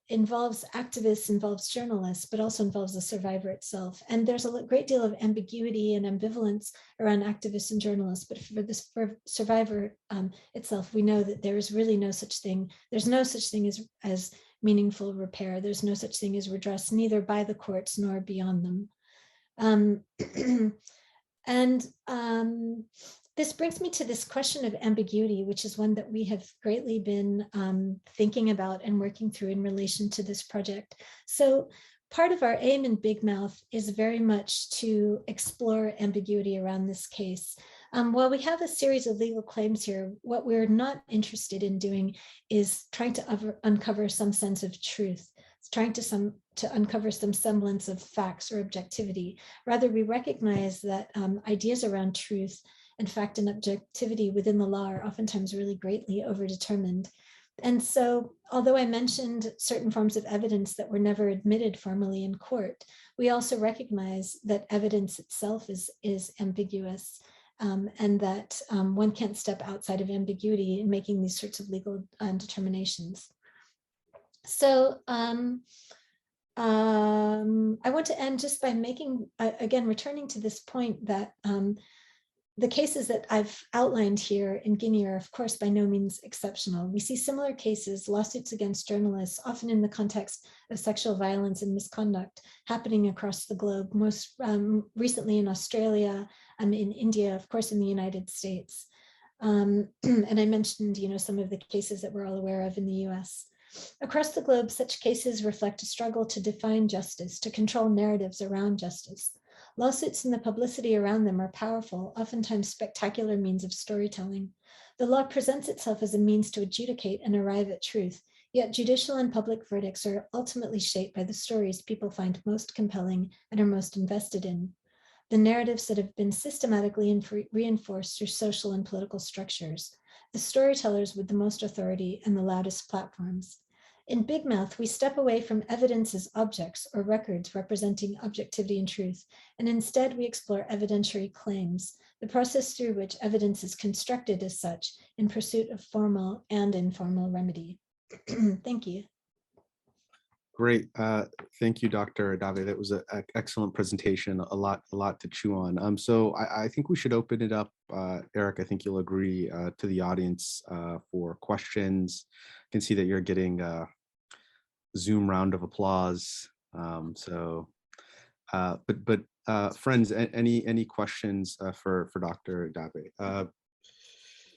involves activists, involves journalists, but also involves the survivor itself. And there's a great deal of ambiguity and ambivalence around activists and journalists, but for survivor itself, we know that there is really no such thing. There's no such thing as meaningful repair. There's no such thing as redress, neither by the courts nor beyond them. This brings me to this question of ambiguity, which is one that we have greatly been thinking about and working through in relation to this project. So part of our aim in Big Mouth is very much to explore ambiguity around this case. While we have a series of legal claims here, what we're not interested in doing is trying to uncover some sense of truth. It's trying to uncover some semblance of facts or objectivity. Rather, we recognize that ideas around truth and fact and objectivity within the law are oftentimes really greatly overdetermined. And so, although I mentioned certain forms of evidence that were never admitted formally in court, we also recognize that evidence itself is ambiguous, and that one can't step outside of ambiguity in making these sorts of legal determinations. So I want to end just by returning to this point that the cases that I've outlined here in Guinea are, of course, by no means exceptional. We see similar cases, lawsuits against journalists, often in the context of sexual violence and misconduct, happening across the globe, most recently in Australia, in India, of course, in the United States. And I mentioned, some of the cases that we're all aware of in the US. Across the globe, such cases reflect a struggle to define justice, to control narratives around justice. Lawsuits and the publicity around them are powerful, oftentimes spectacular means of storytelling. The law presents itself as a means to adjudicate and arrive at truth, yet judicial and public verdicts are ultimately shaped by the stories people find most compelling and are most invested in. The narratives that have been systematically reinforced through social and political structures. The storytellers with the most authority and the loudest platforms. In Big Mouth, we step away from evidence as objects or records representing objectivity and truth, and instead we explore evidentiary claims, the process through which evidence is constructed as such in pursuit of formal and informal remedy. Thank you. Great. Thank you, Dr. Adave. That was an excellent presentation, a lot to chew on. So I think we should open it up, Eric, I think you'll agree, to the audience for questions. I can see that you're getting a Zoom round of applause. But friends, any questions for Dr. Adave?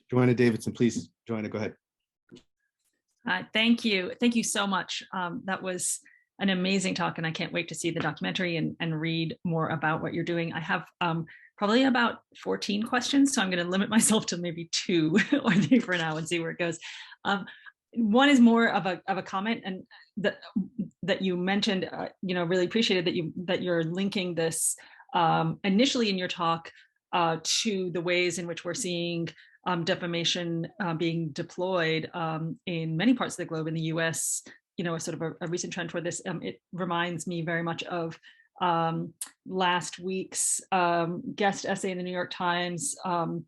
Joanna Davidson, please. Joanna, go ahead. Thank you so much. That was an amazing talk, and I can't wait to see the documentary and read more about what you're doing. I have probably about 14 questions, so I'm going to limit myself to maybe 2 or 3 for now and see where it goes. One is more of a comment, and that you mentioned, really appreciated that you're linking this initially in your talk to the ways in which we're seeing defamation being deployed in many parts of the globe. In the US, a sort of a recent trend toward this. It reminds me very much of last week's guest essay in the New York Times on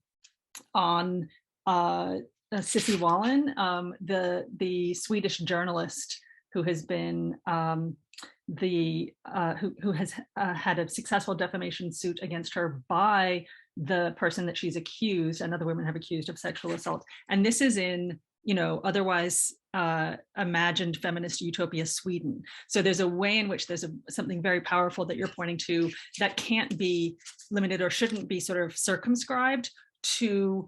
Cissi Wallin, the Swedish journalist who has been who has had a successful defamation suit against her by the person that she's accused and other women have accused of sexual assault. And this is in, otherwise imagined feminist utopia Sweden. So there's a way in which there's something very powerful that you're pointing to that can't be limited or shouldn't be sort of circumscribed to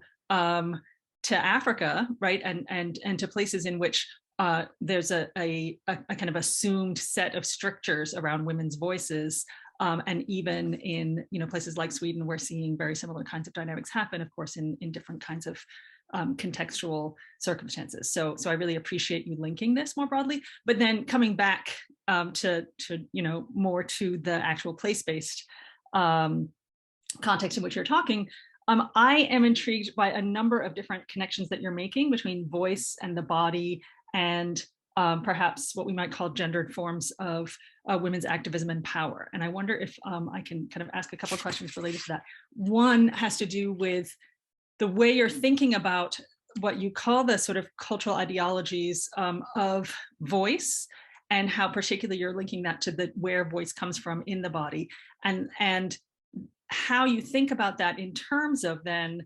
Africa, right? And to places in which there's a kind of assumed set of strictures around women's voices. And even in places like Sweden, we're seeing very similar kinds of dynamics happen, of course, in different kinds of contextual circumstances. So I really appreciate you linking this more broadly. But then coming back to more to the actual place-based context in which you're talking, I am intrigued by a number of different connections that you're making between voice and the body and perhaps what we might call gendered forms of women's activism and power. And I wonder if I can kind of ask a couple of questions related to that. One has to do with the way you're thinking about what you call the sort of cultural ideologies of voice, and how particularly you're linking that to where voice comes from in the body, and how you think about that in terms of then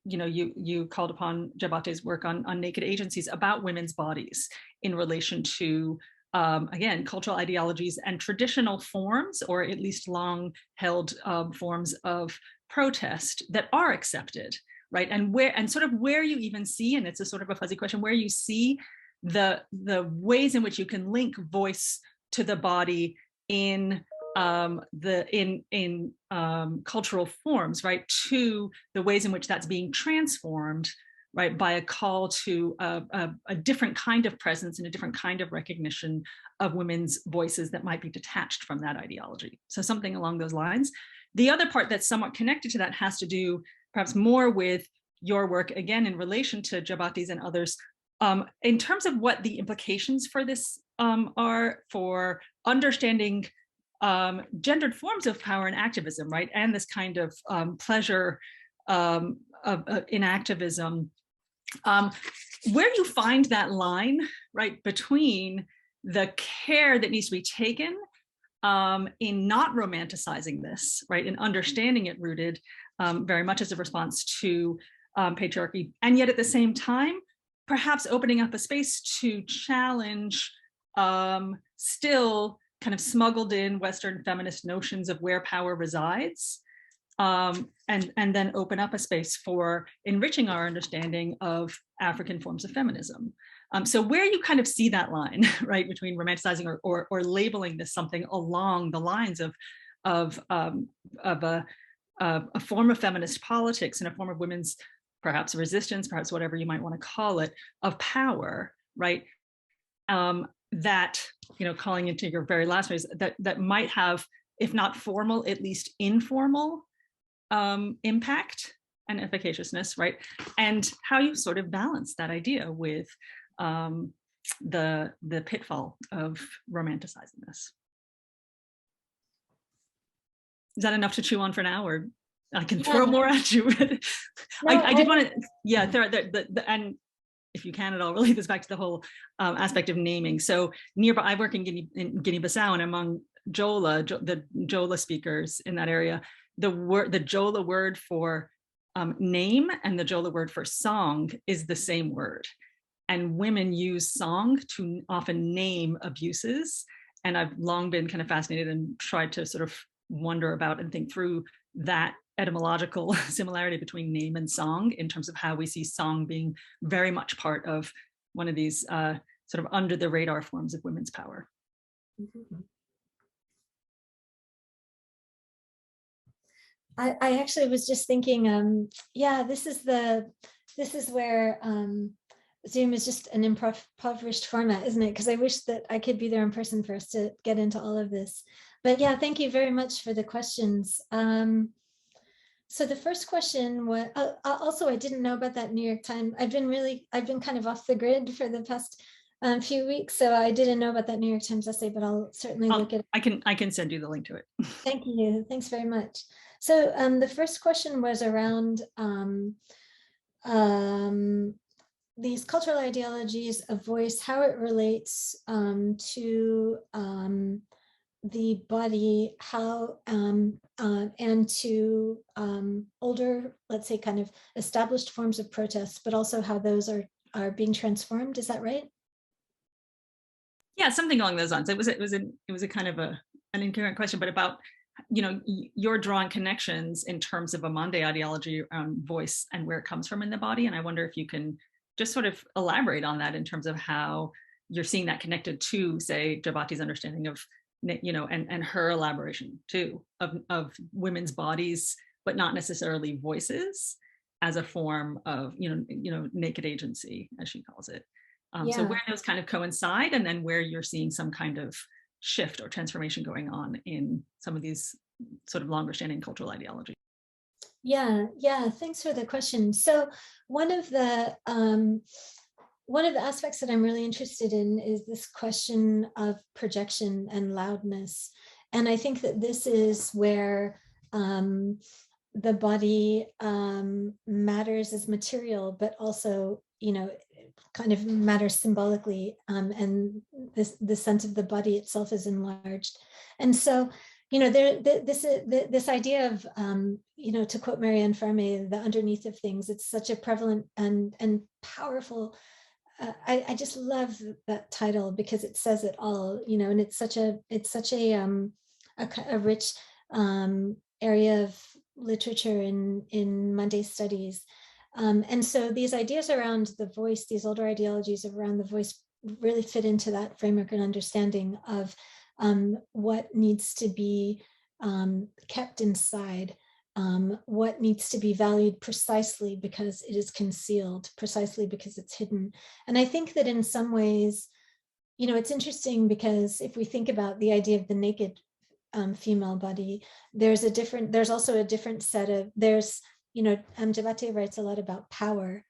you called upon Diabaté's work on naked agencies about women's bodies in relation to, again, cultural ideologies and traditional forms, or at least long held forms of protest that are accepted, right? And sort of where you even see, and it's a sort of a fuzzy question, where you see the ways in which you can link voice to the body in cultural forms, right, to the ways in which that's being transformed, right, by a call to a different kind of presence and a different kind of recognition of women's voices that might be detached from that ideology. So something along those lines. The other part that's somewhat connected to that has to do perhaps more with your work, again, in relation to Diabaté's and others, in terms of what the implications for this are for understanding gendered forms of power and activism, right? And this kind of pleasure in activism, where you find that line, right, between the care that needs to be taken in not romanticizing this, right, in understanding it rooted very much as a response to patriarchy, and yet at the same time, perhaps opening up a space to challenge still kind of smuggled in Western feminist notions of where power resides, and then open up a space for enriching our understanding of African forms of feminism. So where you kind of see that line, right, between romanticizing or labeling this something along the lines of a form of feminist politics and a form of women's perhaps resistance, perhaps whatever you might want to call it, of power, right? That, calling into your very last phrase, that might have, if not formal, at least informal impact and efficaciousness, right? And how you sort of balance that idea with the pitfall of romanticizing this. Is that enough to chew on for now, or I can throw more at you? I did want to, and if you can at all, relate this back to the whole aspect of naming. So nearby, I work in Guinea-Bissau, and among the Jola speakers in that area, the Jola word for name and the Jola word for song is the same word. And women use song to often name abuses. And I've long been kind of fascinated and tried to sort of wonder about and think through that etymological similarity between name and song in terms of how we see song being very much part of one of these sort of under the radar forms of women's power. Mm-hmm. I actually was just thinking, this is where Zoom is just an impoverished format, isn't it? Because I wish that I could be there in person for us to get into all of this. But yeah, thank you very much for the questions. So the first question was, also, I didn't know about that New York Times. I've been kind of off the grid for the past few weeks, so I didn't know about that New York Times essay, but I'll certainly look at it. I can send you the link to it. Thank you. Thanks very much. So the first question was around these cultural ideologies of voice, how it relates to the body, how and to older, let's say, kind of established forms of protest, but also how those are being transformed. Is that right? Yeah, something along those lines. It was a kind of an incoherent question, but about, you know, you're drawing connections in terms of a Monday ideology around voice and where it comes from in the body. And I wonder if you can just sort of elaborate on that in terms of how you're seeing that connected to, say, Jabati's understanding of, you know, and her elaboration too of women's bodies, but not necessarily voices, as a form of, you know, naked agency, as she calls it. So where those kind of coincide, and then where you're seeing some kind of shift or transformation going on in some of these sort of longer standing cultural ideologies. Yeah, thanks for the question. So one of the aspects that I'm really interested in is this question of projection and loudness. And I think that this is where the body matters as material, but also, you know, kind of matters symbolically, and the sense of the body itself is enlarged. And so, you know, this idea of, you know, to quote Marianne Farme, the underneath of things, it's such a prevalent and powerful. I just love that title because it says it all, you know, and it's such a rich area of literature in Monday studies. And so these ideas around the voice, these older ideologies around the voice, really fit into that framework and understanding of what needs to be kept inside, what needs to be valued precisely because it is concealed, precisely because it's hidden. And I think that in some ways, you know, it's interesting because if we think about the idea of the naked female body, there's also a different set of, you know, Jabati writes a lot about power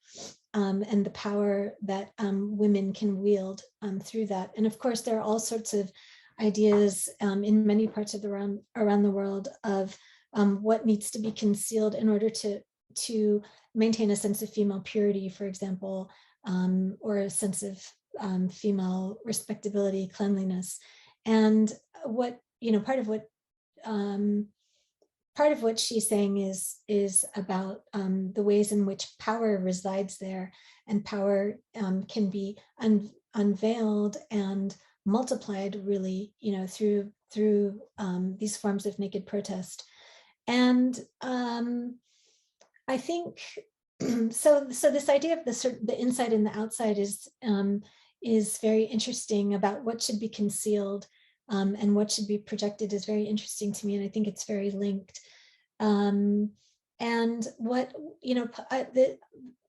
and the power that women can wield through that. And of course, there are all sorts of ideas in many parts of around the world of what needs to be concealed in order to maintain a sense of female purity, for example, or a sense of female respectability, cleanliness. And what, you know, part of what she's saying is about the ways in which power resides there, and power can be unveiled and multiplied, really, you know, through these forms of naked protest. And I think so this idea of the inside and the outside is very interesting. About what should be concealed and what should be projected is very interesting to me, and I think it's very linked. And what, you know,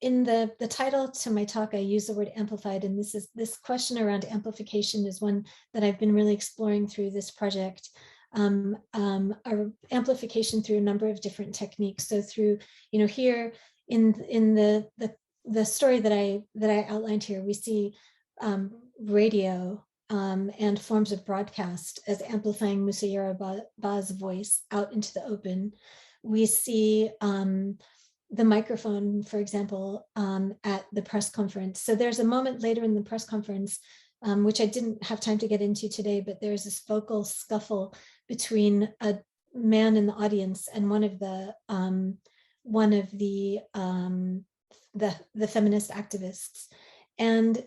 in the title to my talk, I use the word amplified, and this question around amplification is one that I've been really exploring through this project. Amplification through a number of different techniques. So through, you know, here in the story that I outlined here, we see radio and forms of broadcast as amplifying Musa Yoruba's voice out into the open. We see the microphone, for example, at the press conference. So there's a moment later in the press conference, which I didn't have time to get into today, but there's this vocal scuffle between a man in the audience and one of the feminist activists. And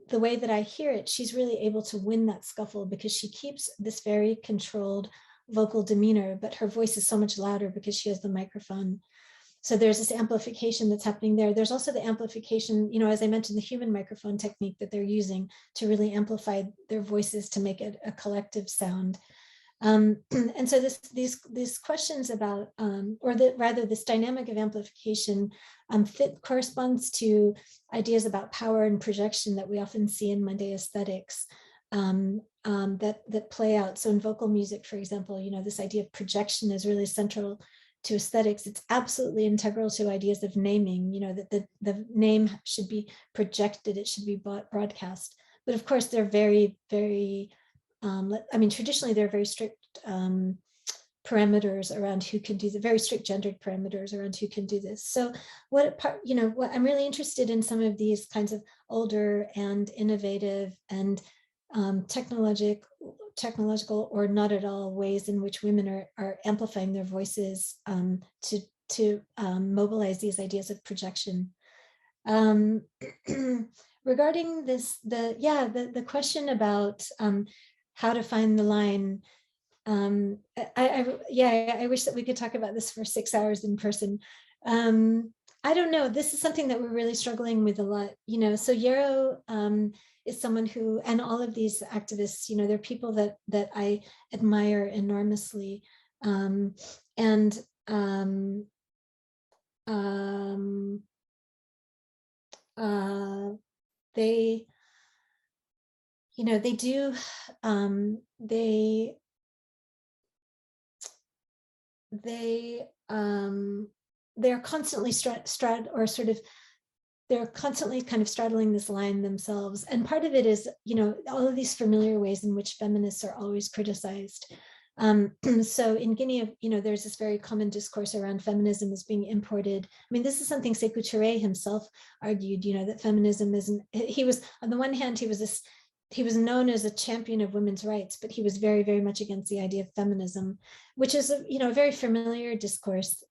the way that I hear it, she's really able to win that scuffle because she keeps this very controlled vocal demeanor, but her voice is so much louder because she has the microphone. So there's this amplification that's happening there. There's also the amplification, you know, as I mentioned, the human microphone technique that they're using to really amplify their voices to make it a collective sound. And so these questions about, rather this dynamic of amplification corresponds to ideas about power and projection that we often see in Monday aesthetics that play out. So in vocal music, for example, this idea of projection is really central to aesthetics. It's absolutely integral to ideas of naming, that the name should be projected, it should be broadcast. But of course, they're very, very, traditionally, they're very strict parameters around who can do the very strict gendered parameters around who can do this. So what I'm really interested in some of these kinds of older and innovative and technological or not at all ways in which women are amplifying their voices to mobilize these ideas of projection. Regarding the question about how to find the line, I wish that we could talk about this for 6 hours in person. I don't know. This is something that we're really struggling with a lot. So Yarrow is someone who, and all of these activists, they're people that I admire enormously, they do they're constantly they're constantly kind of straddling this line themselves. And part of it is, all of these familiar ways in which feminists are always criticized. So in Guinea, there's this very common discourse around feminism as being imported. This is something Sekou Touré himself argued, that feminism isn't, he was, on the one hand, he was known as a champion of women's rights, but he was very, very much against the idea of feminism, which is a very familiar discourse.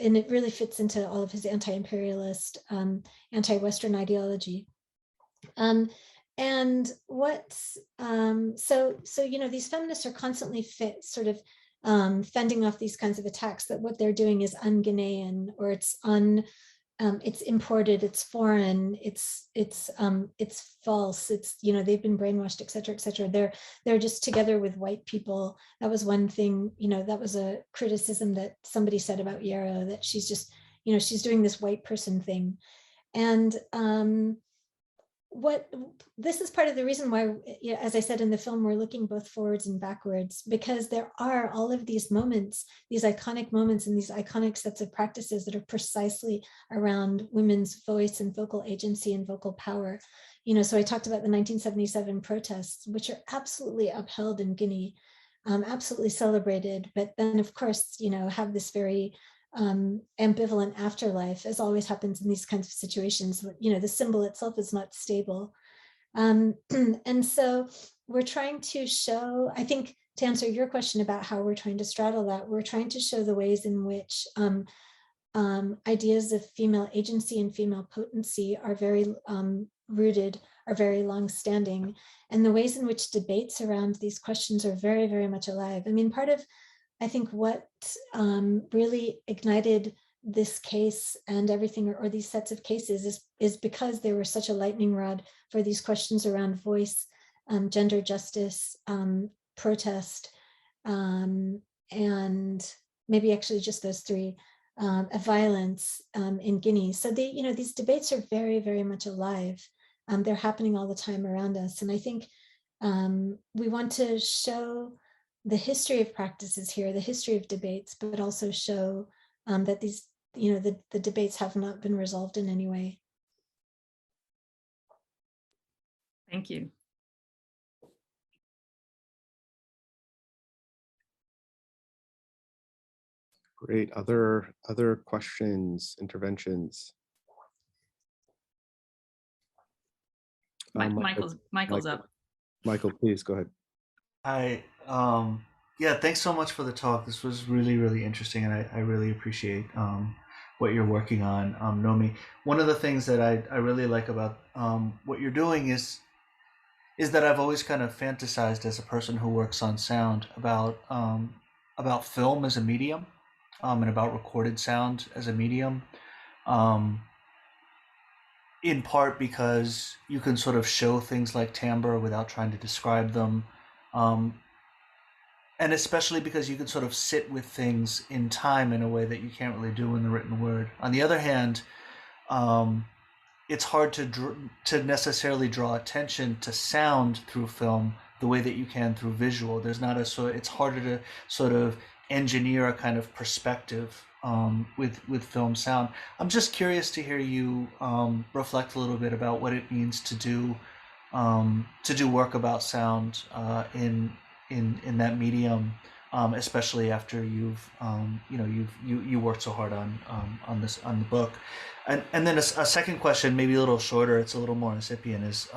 And it really fits into all of his anti-imperialist, anti-Western ideology. And what's these feminists are constantly fending off these kinds of attacks, that what they're doing is un-Guinean, or it's imported, it's foreign, it's false, it's they've been brainwashed, et cetera, et cetera. They're just together with white people. That was one thing, that was a criticism that somebody said about Yarrow, that she's just, she's doing this white person thing. And this is part of the reason why, as I said in the film, we're looking both forwards and backwards, because there are all of these moments, these iconic moments and these iconic sets of practices that are precisely around women's voice and vocal agency and vocal power. So I talked about the 1977 protests, which are absolutely upheld in Guinea, absolutely celebrated, but then of course, have this very ambivalent afterlife, as always happens in these kinds of situations. The symbol itself is not stable, and so we're trying to show, I think, to answer your question about how we're trying to straddle that, we're trying to show the ways in which ideas of female agency and female potency are very rooted, are very long-standing, and the ways in which debates around these questions are very, very much alive. Part of, I think, what really ignited this case and everything, or these sets of cases, is because they were such a lightning rod for these questions around voice, gender justice, protest, and maybe actually just those three, violence in Guinea. So these debates are very, very much alive. They're happening all the time around us. And I think we want to show the history of practices here, the history of debates, but also show that these, the debates have not been resolved in any way. Thank you. Great. Other questions, interventions? Michael's up. Michael, please go ahead. Yeah, thanks so much for the talk. This was really, really interesting, and I really appreciate what you're working on, Nomi. One of the things that I really like about what you're doing is that I've always kind of fantasized, as a person who works on sound, about film as a medium, and about recorded sound as a medium. In part because you can sort of show things like timbre without trying to describe them. And especially because you can sort of sit with things in time in a way that you can't really do in the written word. On the other hand, it's hard to necessarily draw attention to sound through film the way that you can through visual. There's not it's harder to sort of engineer a kind of perspective with film sound. I'm just curious to hear you reflect a little bit about what it means to do work about sound in that medium, especially after you've you worked so hard on the book. And then a second question, maybe a little shorter, it's a little more incipient, is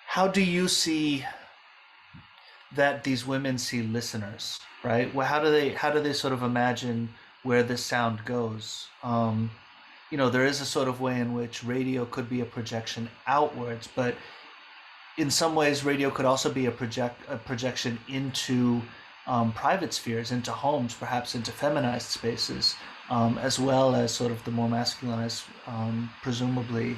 how do you see that these women see listeners, right? Well, how do they sort of imagine where this sound goes? There is a sort of way in which radio could be a projection outwards, but in some ways radio could also be a projection into private spheres, into homes, perhaps into feminized spaces, as well as sort of the more masculinized, presumably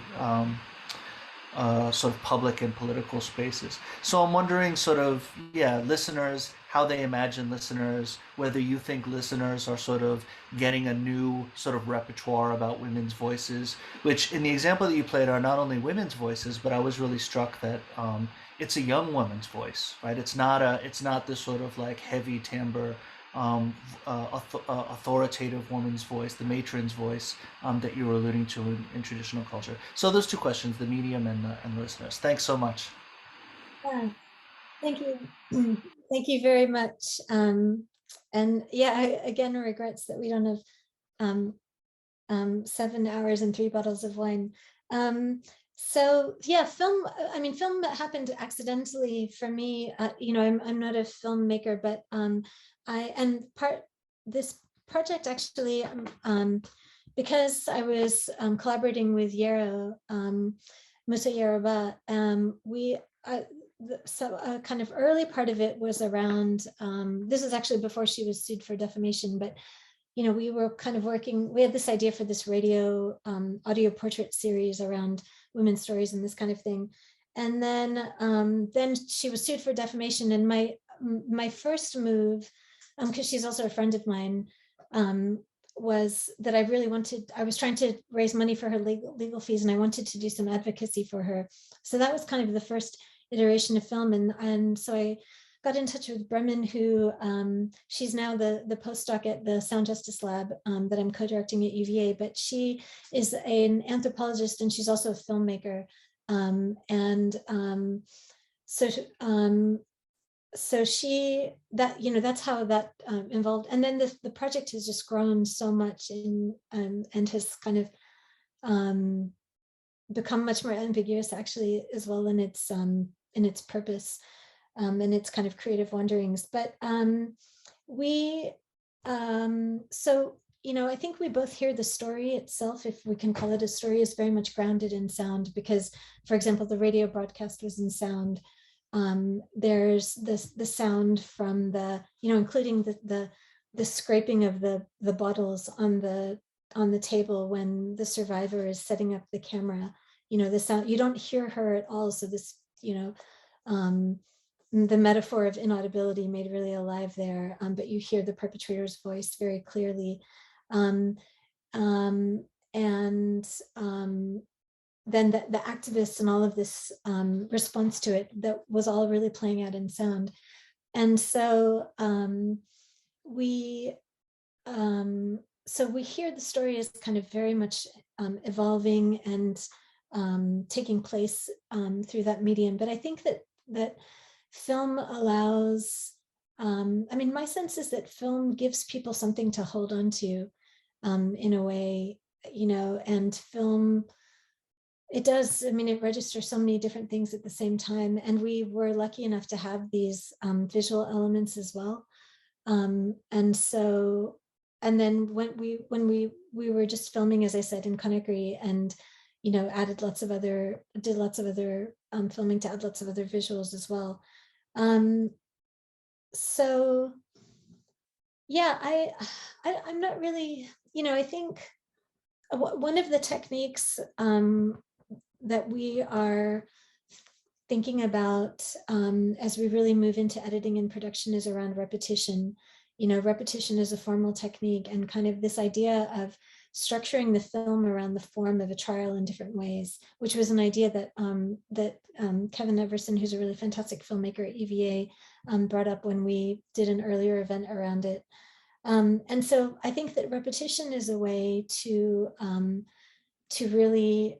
sort of public and political spaces. So I'm wondering sort of, listeners, how they imagine listeners, whether you think listeners are sort of getting a new sort of repertoire about women's voices, which in the example that you played are not only women's voices, but I was really struck that it's a young woman's voice, right? It's not this sort of like heavy timbre, authoritative woman's voice, the matron's voice that you were alluding to in traditional culture. So those two questions, the medium and the listeners. Thanks so much. Yeah, thank you. Thank you very much. And I again regrets that we don't have 7 hours and 3 bottles of wine. So yeah, film happened accidentally for me. I'm not a filmmaker, but this project actually, because I was collaborating with Yero, Musa Yoruba, a kind of early part of it was around, this is actually before she was sued for defamation, but we were kind of we had this idea for this radio audio portrait series around women's stories and this kind of thing. And then she was sued for defamation, and my first move, because she's also a friend of mine, was that I was trying to raise money for her legal fees, and I wanted to do some advocacy for her. So that was kind of the first iteration of film. And so I got in touch with Bremen, who she's now the postdoc at the Sound Justice Lab that I'm co-directing at UVA, but she is an anthropologist and she's also a filmmaker. So that's how that involved. And then the project has just grown so much and has kind of become much more ambiguous actually as well in its purpose and its kind of creative wanderings. But I think we both hear the story itself, if we can call it a story, is very much grounded in sound, because, for example, the radio broadcast was in sound. There's the sound from including the scraping of the bottles on the table when the survivor is setting up the camera. The sound, you don't hear her at all. So this, the metaphor of inaudibility made really alive there, but you hear the perpetrator's voice very clearly. Then the activists and all of this response to it, that was all really playing out in sound. And so we hear the story as kind of very much evolving and taking place through that medium. But I think that film allows, my sense is that film gives people something to hold on to in a way, and film, it does, it registers so many different things at the same time. And we were lucky enough to have these visual elements as well. And then when we were just filming, as I said, in Conakry, and did lots of other filming to add lots of other visuals as well. So yeah, I'm not really, I think one of the techniques that we are thinking about as we really move into editing and production is around repetition. Repetition is a formal technique, and kind of this idea of structuring the film around the form of a trial in different ways, which was an idea that Kevin Everson, who's a really fantastic filmmaker at UVA, brought up when we did an earlier event around it. And so I think that repetition is a way to really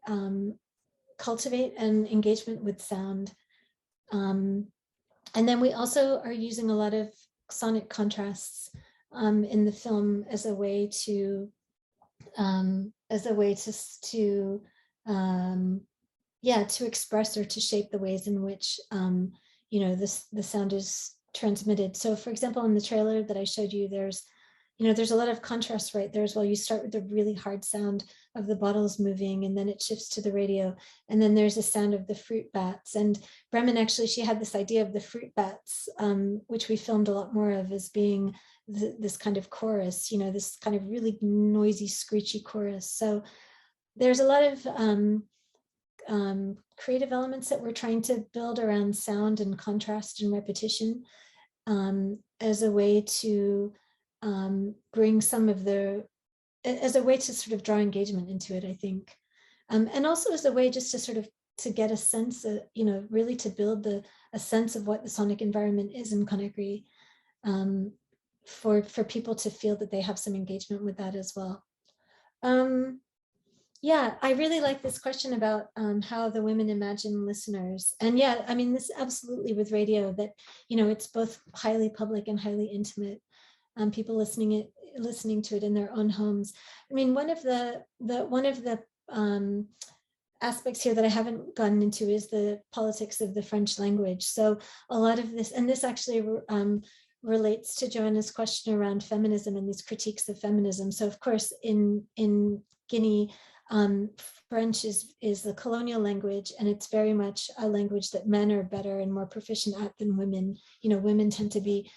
cultivate an engagement with sound. And then we also are using a lot of sonic contrasts in the film as a way to express or to shape the ways in which the sound is transmitted. So for example, in the trailer that I showed you, there's a lot of contrast right there as well. You start with the really hard sound of the bottles moving, and then it shifts to the radio. And then there's a sound of the fruit bats. And Bremen, actually, she had this idea of the fruit bats, which we filmed a lot more of, as being this kind of chorus, this kind of really noisy, screechy chorus. So there's a lot of creative elements that we're trying to build around sound and contrast and repetition as a way to bring some of as a way to sort of draw engagement into it, I think. And also as a way just to sort of to get a sense of, really to build a sense of what the sonic environment is in Conakry, for people to feel that they have some engagement with that as well. Yeah, I really like this question about how the women imagine listeners. And yeah, I mean, this absolutely with radio, that, it's both highly public and highly intimate. People listening to it in their own homes. I mean, one of the aspects here that I haven't gotten into is the politics of the French language. So a lot of this, and this actually relates to Joanna's question around feminism and these critiques of feminism. So of course, in Guinea, French is the colonial language, and it's very much a language that men are better and more proficient at than women. Women tend to be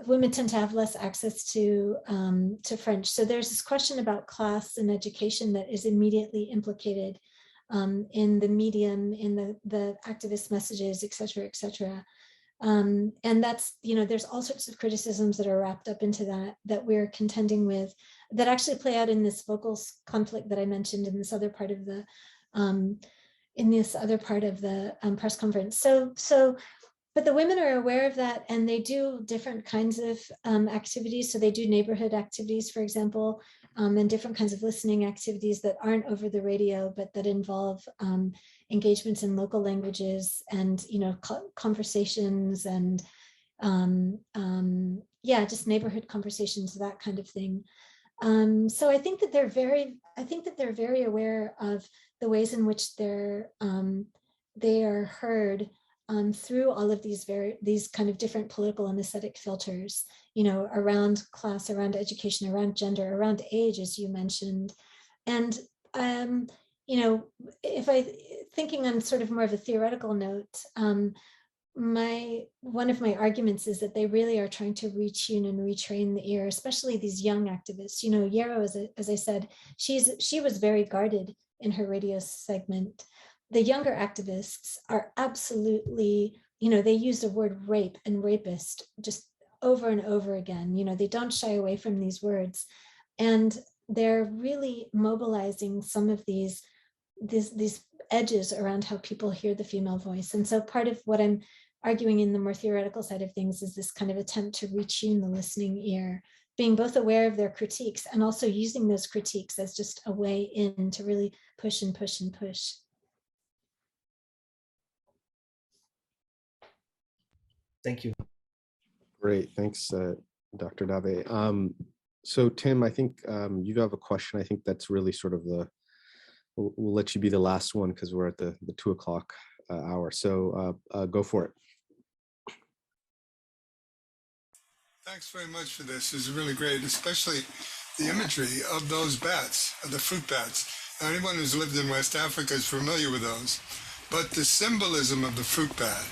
women tend to have less access to French. So there's this question about class and education that is immediately implicated in the medium, in the activist messages, et cetera, et cetera. And that's, there's all sorts of criticisms that are wrapped up into that we're contending with, that actually play out in this vocals conflict that I mentioned in this other part of the press conference. But the women are aware of that, and they do different kinds of activities. So they do neighborhood activities, for example, and different kinds of listening activities that aren't over the radio, but that involve engagements in local languages and, conversations and, just neighborhood conversations, that kind of thing. So I think that they're very aware of the ways in which they are heard through all of these kind of different political and aesthetic filters, around class, around education, around gender, around age, as you mentioned. And, thinking on sort of more of a theoretical note, one of my arguments is that they really are trying to retune and retrain the ear, especially these young activists. Yarrow, as I said, she was very guarded in her radio segment. The younger activists are absolutely, they use the word rape and rapist just over and over again. They don't shy away from these words, and they're really mobilizing some of these edges around how people hear the female voice. And so part of what I'm arguing in the more theoretical side of things is this kind of attempt to retune the listening ear, being both aware of their critiques and also using those critiques as just a way in to really push and push and push. Thank you. Great, thanks, Dr. Dave. So Tim, I think you have a question. I think that's really sort of we'll let you be the last one because we're at the 2 o'clock hour. So go for it. Thanks very much for this. It's really great, especially the imagery of those bats, of the fruit bats. Anyone who's lived in West Africa is familiar with those. But the symbolism of the fruit bat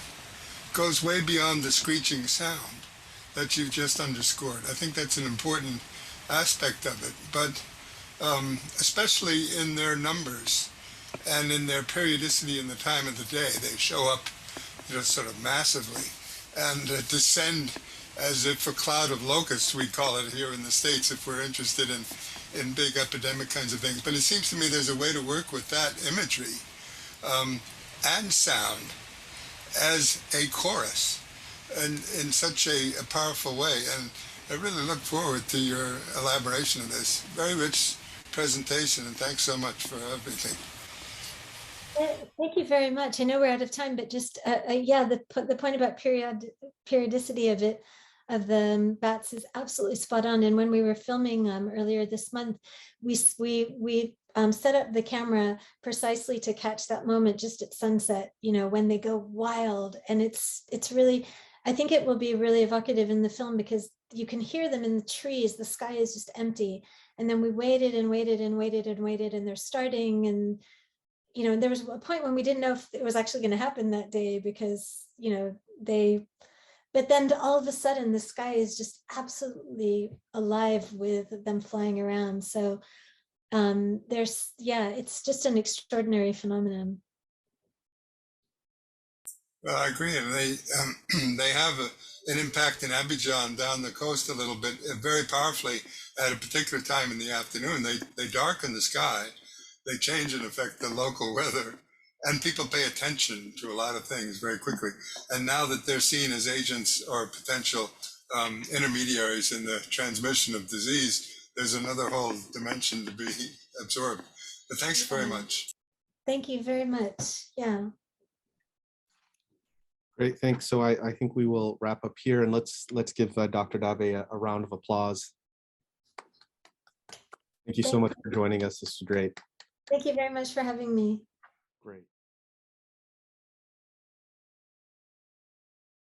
goes way beyond the screeching sound that you've just underscored. I think that's an important aspect of it, but especially in their numbers. and in their periodicity in the time of the day, they show up just sort of massively and descend as if a cloud of locusts, we call it here in the States, if we're interested in big epidemic kinds of things. But it seems to me there's a way to work with that imagery and sound as a chorus and in such a powerful way. And I really look forward to your elaboration of this. Very rich presentation, and thanks so much for everything. Thank you very much. I know we're out of time, but just yeah, the point about periodicity of it, of the bats, is absolutely spot on. And when we were filming earlier this month, we set up the camera precisely to catch that moment just at sunset, you know, when they go wild. And it's really, I think it will be really evocative in the film because you can hear them in the trees. The sky is just empty. And then we waited and waited and waited and waited, and they're starting. And you know, there was a point when we didn't know if it was actually going to happen that day because, you know, but then all of a sudden the sky is just absolutely alive with them flying around. So it's just an extraordinary phenomenon. Well, I agree, and they have an impact in Abidjan down the coast a little bit, very powerfully at a particular time in the afternoon. They darken the sky. They change and affect the local weather, and people pay attention to a lot of things very quickly. And now that they're seen as agents or potential intermediaries in the transmission of disease, there's another whole dimension to be absorbed. But thanks very much. Thank you very much. Yeah. Great, thanks. So I think we will wrap up here, and let's give Dr. Dave a round of applause. Thank you so much for joining us. This was great. Thank you very much for having me. Great.